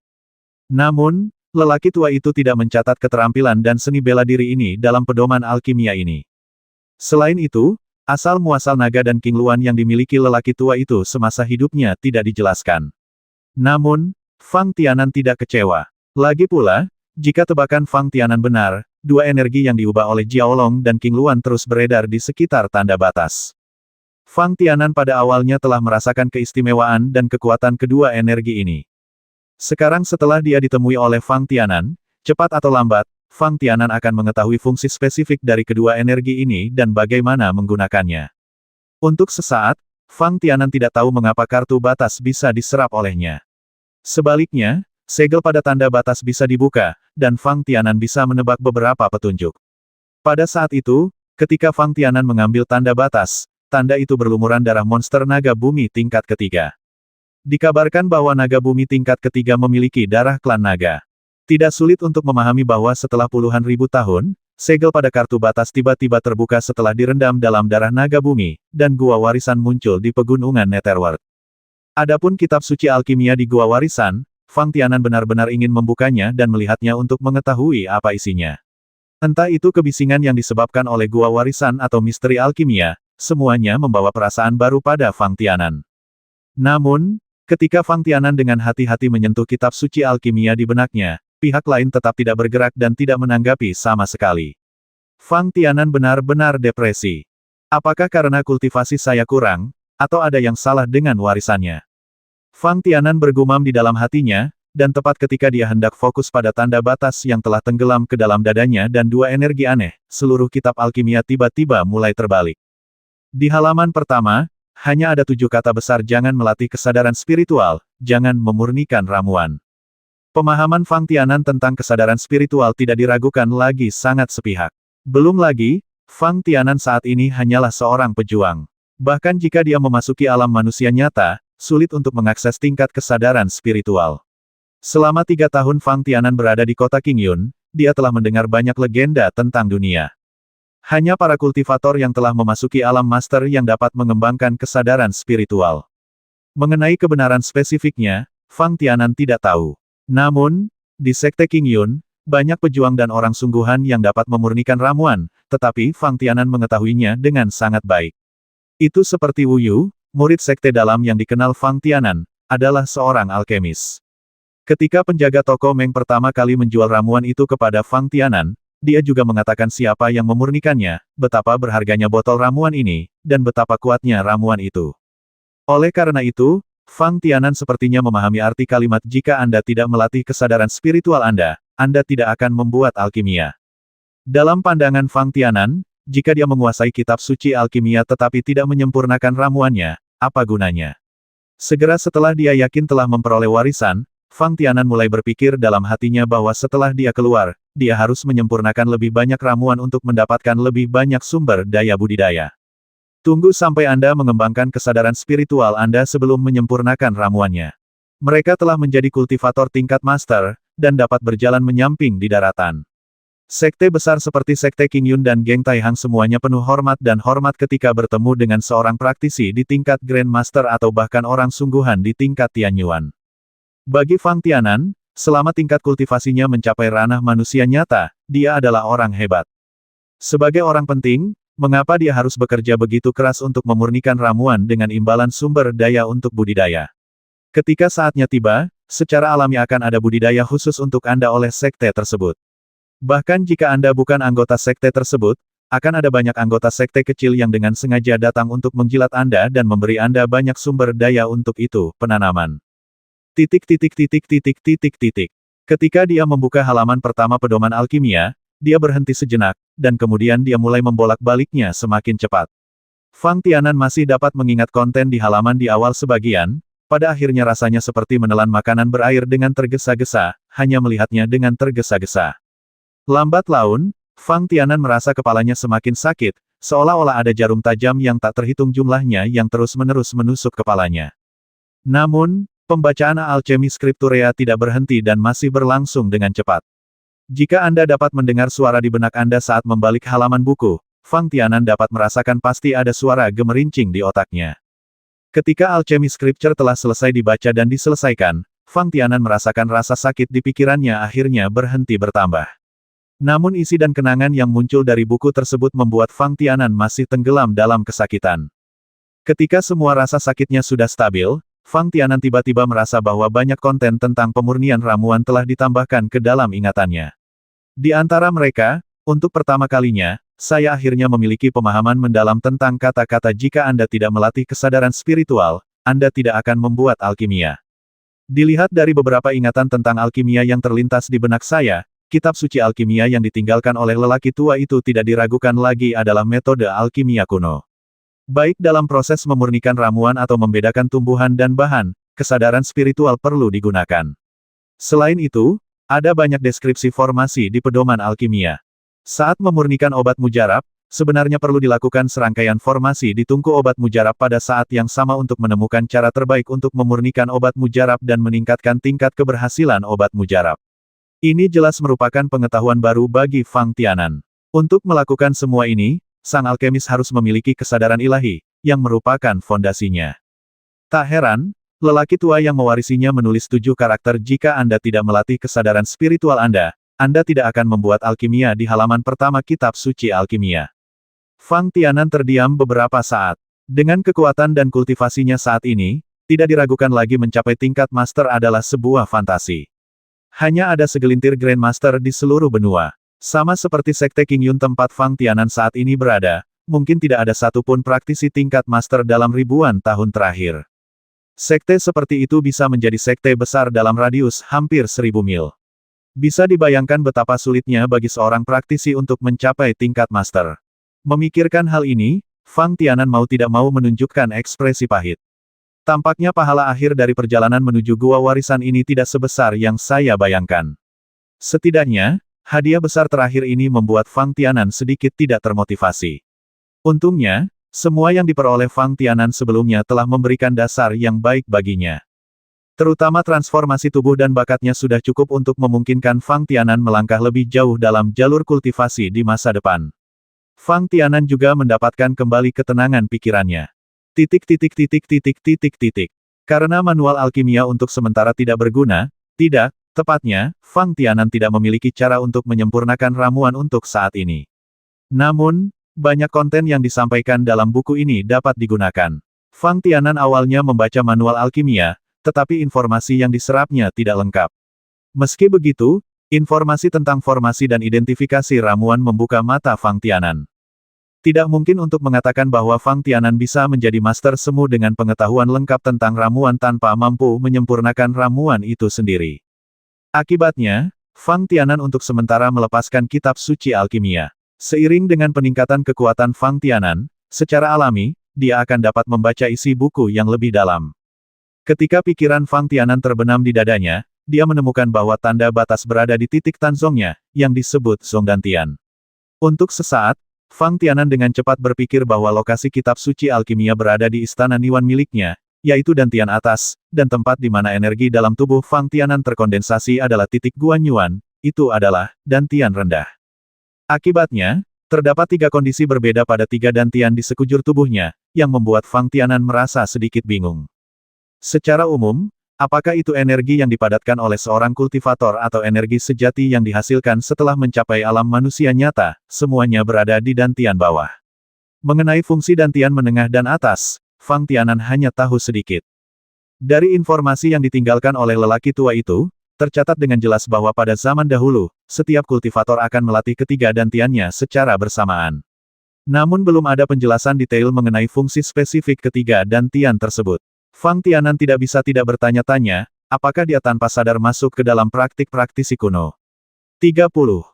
Namun, lelaki tua itu tidak mencatat keterampilan dan seni bela diri ini dalam pedoman alkimia ini. Selain itu, asal-muasal naga dan King Luan yang dimiliki lelaki tua itu semasa hidupnya tidak dijelaskan. Namun, Fang Tianan tidak kecewa. Lagi pula, jika tebakan Fang Tianan benar, 2 energi yang diubah oleh Jiaolong dan King Luan terus beredar di sekitar tanda batas. Fang Tianan pada awalnya telah merasakan keistimewaan dan kekuatan kedua energi ini. Sekarang setelah dia ditemui oleh Fang Tianan, cepat atau lambat, Fang Tianan akan mengetahui fungsi spesifik dari kedua energi ini dan bagaimana menggunakannya. Untuk sesaat, Fang Tianan tidak tahu mengapa kartu batas bisa diserap olehnya. Sebaliknya, segel pada tanda batas bisa dibuka, dan Fang Tianan bisa menebak beberapa petunjuk. Pada saat itu, ketika Fang Tianan mengambil tanda batas, tanda itu berlumuran darah monster naga bumi tingkat ketiga. Dikabarkan bahwa naga bumi tingkat ketiga memiliki darah klan naga. Tidak sulit untuk memahami bahwa setelah puluhan ribu tahun, segel pada kartu batas tiba-tiba terbuka setelah direndam dalam darah naga bumi, dan gua warisan muncul di pegunungan Netherworld. Adapun kitab suci alkimia di gua warisan, Fang Tianan benar-benar ingin membukanya dan melihatnya untuk mengetahui apa isinya. Entah itu kebisingan yang disebabkan oleh gua warisan atau misteri alkimia, semuanya membawa perasaan baru pada Fang Tianan. Namun, ketika Fang Tianan dengan hati-hati menyentuh kitab suci alkimia di benaknya, pihak lain tetap tidak bergerak dan tidak menanggapi sama sekali. Fang Tianan benar-benar depresi. Apakah karena kultivasi saya kurang, atau ada yang salah dengan warisannya. Fang Tianan bergumam di dalam hatinya, dan tepat ketika dia hendak fokus pada tanda batas yang telah tenggelam ke dalam dadanya dan dua energi aneh, seluruh kitab alkimia tiba-tiba mulai terbalik. Di halaman pertama, hanya ada 7 kata besar: jangan melatih kesadaran spiritual, jangan memurnikan ramuan. Pemahaman Fang Tianan tentang kesadaran spiritual tidak diragukan lagi, sangat sepihak. Belum lagi, Fang Tianan saat ini hanyalah seorang pejuang. Bahkan jika dia memasuki alam manusia nyata, sulit untuk mengakses tingkat kesadaran spiritual. Selama 3 tahun Fang Tianan berada di kota Qingyun, dia telah mendengar banyak legenda tentang dunia. Hanya para kultivator yang telah memasuki alam master yang dapat mengembangkan kesadaran spiritual. Mengenai kebenaran spesifiknya, Fang Tianan tidak tahu. Namun, di Sekte Qingyun, banyak pejuang dan orang sungguhan yang dapat memurnikan ramuan, tetapi Fang Tianan mengetahuinya dengan sangat baik. Itu seperti Wu Yu, murid Sekte Dalam yang dikenal Fang Tianan, adalah seorang alkemis. Ketika penjaga toko Meng pertama kali menjual ramuan itu kepada Fang Tianan, dia juga mengatakan siapa yang memurnikannya, betapa berharganya botol ramuan ini, dan betapa kuatnya ramuan itu. Oleh karena itu, Fang Tianan sepertinya memahami arti kalimat jika Anda tidak melatih kesadaran spiritual Anda tidak akan membuat alkimia. Dalam pandangan Fang Tianan, jika dia menguasai kitab suci alkimia tetapi tidak menyempurnakan ramuannya, apa gunanya? Segera setelah dia yakin telah memperoleh warisan, Fang Tianan mulai berpikir dalam hatinya bahwa setelah dia keluar, dia harus menyempurnakan lebih banyak ramuan untuk mendapatkan lebih banyak sumber daya budidaya. Tunggu sampai Anda mengembangkan kesadaran spiritual Anda sebelum menyempurnakan ramuannya. Mereka telah menjadi kultivator tingkat master, dan dapat berjalan menyamping di daratan. Sekte besar seperti Sekte Qingyun dan Geng Taihang semuanya penuh hormat dan hormat ketika bertemu dengan seorang praktisi di tingkat Grand Master atau bahkan orang sungguhan di tingkat Tianyuan. Bagi Fang Tianan, selama tingkat kultivasinya mencapai ranah manusia nyata, dia adalah orang hebat. Sebagai orang penting, mengapa dia harus bekerja begitu keras untuk memurnikan ramuan dengan imbalan sumber daya untuk budidaya? Ketika saatnya tiba, secara alami akan ada budidaya khusus untuk Anda oleh sekte tersebut. Bahkan jika Anda bukan anggota sekte tersebut, akan ada banyak anggota sekte kecil yang dengan sengaja datang untuk menjilat Anda dan memberi Anda banyak sumber daya untuk itu, penanaman. Ketika dia membuka halaman pertama pedoman alkimia, dia berhenti sejenak, dan kemudian dia mulai membolak-baliknya semakin cepat. Fang Tianan masih dapat mengingat konten di halaman di awal sebagian, pada akhirnya rasanya seperti menelan makanan berair dengan tergesa-gesa, hanya melihatnya dengan tergesa-gesa. Lambat laun, Fang Tianan merasa kepalanya semakin sakit, seolah-olah ada jarum tajam yang tak terhitung jumlahnya yang terus-menerus menusuk kepalanya. Namun, pembacaan Alchemy Scripturea tidak berhenti dan masih berlangsung dengan cepat. Jika Anda dapat mendengar suara di benak Anda saat membalik halaman buku, Fang Tianan dapat merasakan pasti ada suara gemerincing di otaknya. Ketika Alchemy Scripture telah selesai dibaca dan diselesaikan, Fang Tianan merasakan rasa sakit di pikirannya akhirnya berhenti bertambah. Namun isi dan kenangan yang muncul dari buku tersebut membuat Fang Tianan masih tenggelam dalam kesakitan. Ketika semua rasa sakitnya sudah stabil, Fang Tianan tiba-tiba merasa bahwa banyak konten tentang pemurnian ramuan telah ditambahkan ke dalam ingatannya. Di antara mereka, untuk pertama kalinya, saya akhirnya memiliki pemahaman mendalam tentang kata-kata jika Anda tidak melatih kesadaran spiritual, Anda tidak akan membuat alkimia. Dilihat dari beberapa ingatan tentang alkimia yang terlintas di benak saya, kitab suci alkimia yang ditinggalkan oleh lelaki tua itu tidak diragukan lagi adalah metode alkimia kuno. Baik dalam proses memurnikan ramuan atau membedakan tumbuhan dan bahan, kesadaran spiritual perlu digunakan. Selain itu, ada banyak deskripsi formasi di pedoman alkimia. Saat memurnikan obat mujarab, sebenarnya perlu dilakukan serangkaian formasi di tungku obat mujarab pada saat yang sama untuk menemukan cara terbaik untuk memurnikan obat mujarab dan meningkatkan tingkat keberhasilan obat mujarab. Ini jelas merupakan pengetahuan baru bagi Fang Tianan. Untuk melakukan semua ini, sang alkemis harus memiliki kesadaran ilahi, yang merupakan fondasinya. Tak heran, lelaki tua yang mewarisinya menulis 7 karakter jika Anda tidak melatih kesadaran spiritual Anda tidak akan membuat alkimia di halaman pertama kitab suci alkimia. Fang Tianan terdiam beberapa saat. Dengan kekuatan dan kultivasinya saat ini, tidak diragukan lagi mencapai tingkat master adalah sebuah fantasi. Hanya ada segelintir Grandmaster di seluruh benua. Sama seperti Sekte Qingyun tempat Fang Tianan saat ini berada, mungkin tidak ada satupun praktisi tingkat master dalam ribuan tahun terakhir. Sekte seperti itu bisa menjadi sekte besar dalam radius hampir 1000 mil. Bisa dibayangkan betapa sulitnya bagi seorang praktisi untuk mencapai tingkat master. Memikirkan hal ini, Fang Tianan mau tidak mau menunjukkan ekspresi pahit. Tampaknya pahala akhir dari perjalanan menuju gua warisan ini tidak sebesar yang saya bayangkan. Setidaknya, hadiah besar terakhir ini membuat Fang Tianan sedikit tidak termotivasi. Untungnya, semua yang diperoleh Fang Tianan sebelumnya telah memberikan dasar yang baik baginya. Terutama transformasi tubuh dan bakatnya sudah cukup untuk memungkinkan Fang Tianan melangkah lebih jauh dalam jalur kultivasi di masa depan. Fang Tianan juga mendapatkan kembali ketenangan pikirannya. Karena manual alkimia untuk sementara tidak berguna, tepatnya, Fang Tianan tidak memiliki cara untuk menyempurnakan ramuan untuk saat ini. Namun, banyak konten yang disampaikan dalam buku ini dapat digunakan. Fang Tianan awalnya membaca manual alkimia, tetapi informasi yang diserapnya tidak lengkap. Meski begitu, informasi tentang formasi dan identifikasi ramuan membuka mata Fang Tianan. Tidak mungkin untuk mengatakan bahwa Fang Tianan bisa menjadi master semu dengan pengetahuan lengkap tentang ramuan tanpa mampu menyempurnakan ramuan itu sendiri. Akibatnya, Fang Tianan untuk sementara melepaskan kitab suci alkimia. Seiring dengan peningkatan kekuatan Fang Tianan, secara alami, dia akan dapat membaca isi buku yang lebih dalam. Ketika pikiran Fang Tianan terbenam di dadanya, dia menemukan bahwa tanda batas berada di titik Tanzongnya, yang disebut Zongdantian. Untuk sesaat, Fang Tianan dengan cepat berpikir bahwa lokasi kitab suci alkimia berada di istana Niwan miliknya, yaitu Dantian atas, dan tempat di mana energi dalam tubuh Fang Tianan terkondensasi adalah titik Guanyuan, itu adalah Dantian rendah. Akibatnya, terdapat 3 kondisi berbeda pada 3 Dantian di sekujur tubuhnya, yang membuat Fang Tianan merasa sedikit bingung. Secara umum, apakah itu energi yang dipadatkan oleh seorang kultivator atau energi sejati yang dihasilkan setelah mencapai alam manusia nyata, semuanya berada di Dantian bawah. Mengenai fungsi Dantian menengah dan atas, Fang Tianan hanya tahu sedikit. Dari informasi yang ditinggalkan oleh lelaki tua itu, tercatat dengan jelas bahwa pada zaman dahulu, setiap kultivator akan melatih ketiga Dantiannya secara bersamaan. Namun belum ada penjelasan detail mengenai fungsi spesifik ketiga Dantian tersebut. Fang Tianan tidak bisa tidak bertanya-tanya, apakah dia tanpa sadar masuk ke dalam praktik praktisi kuno. 30.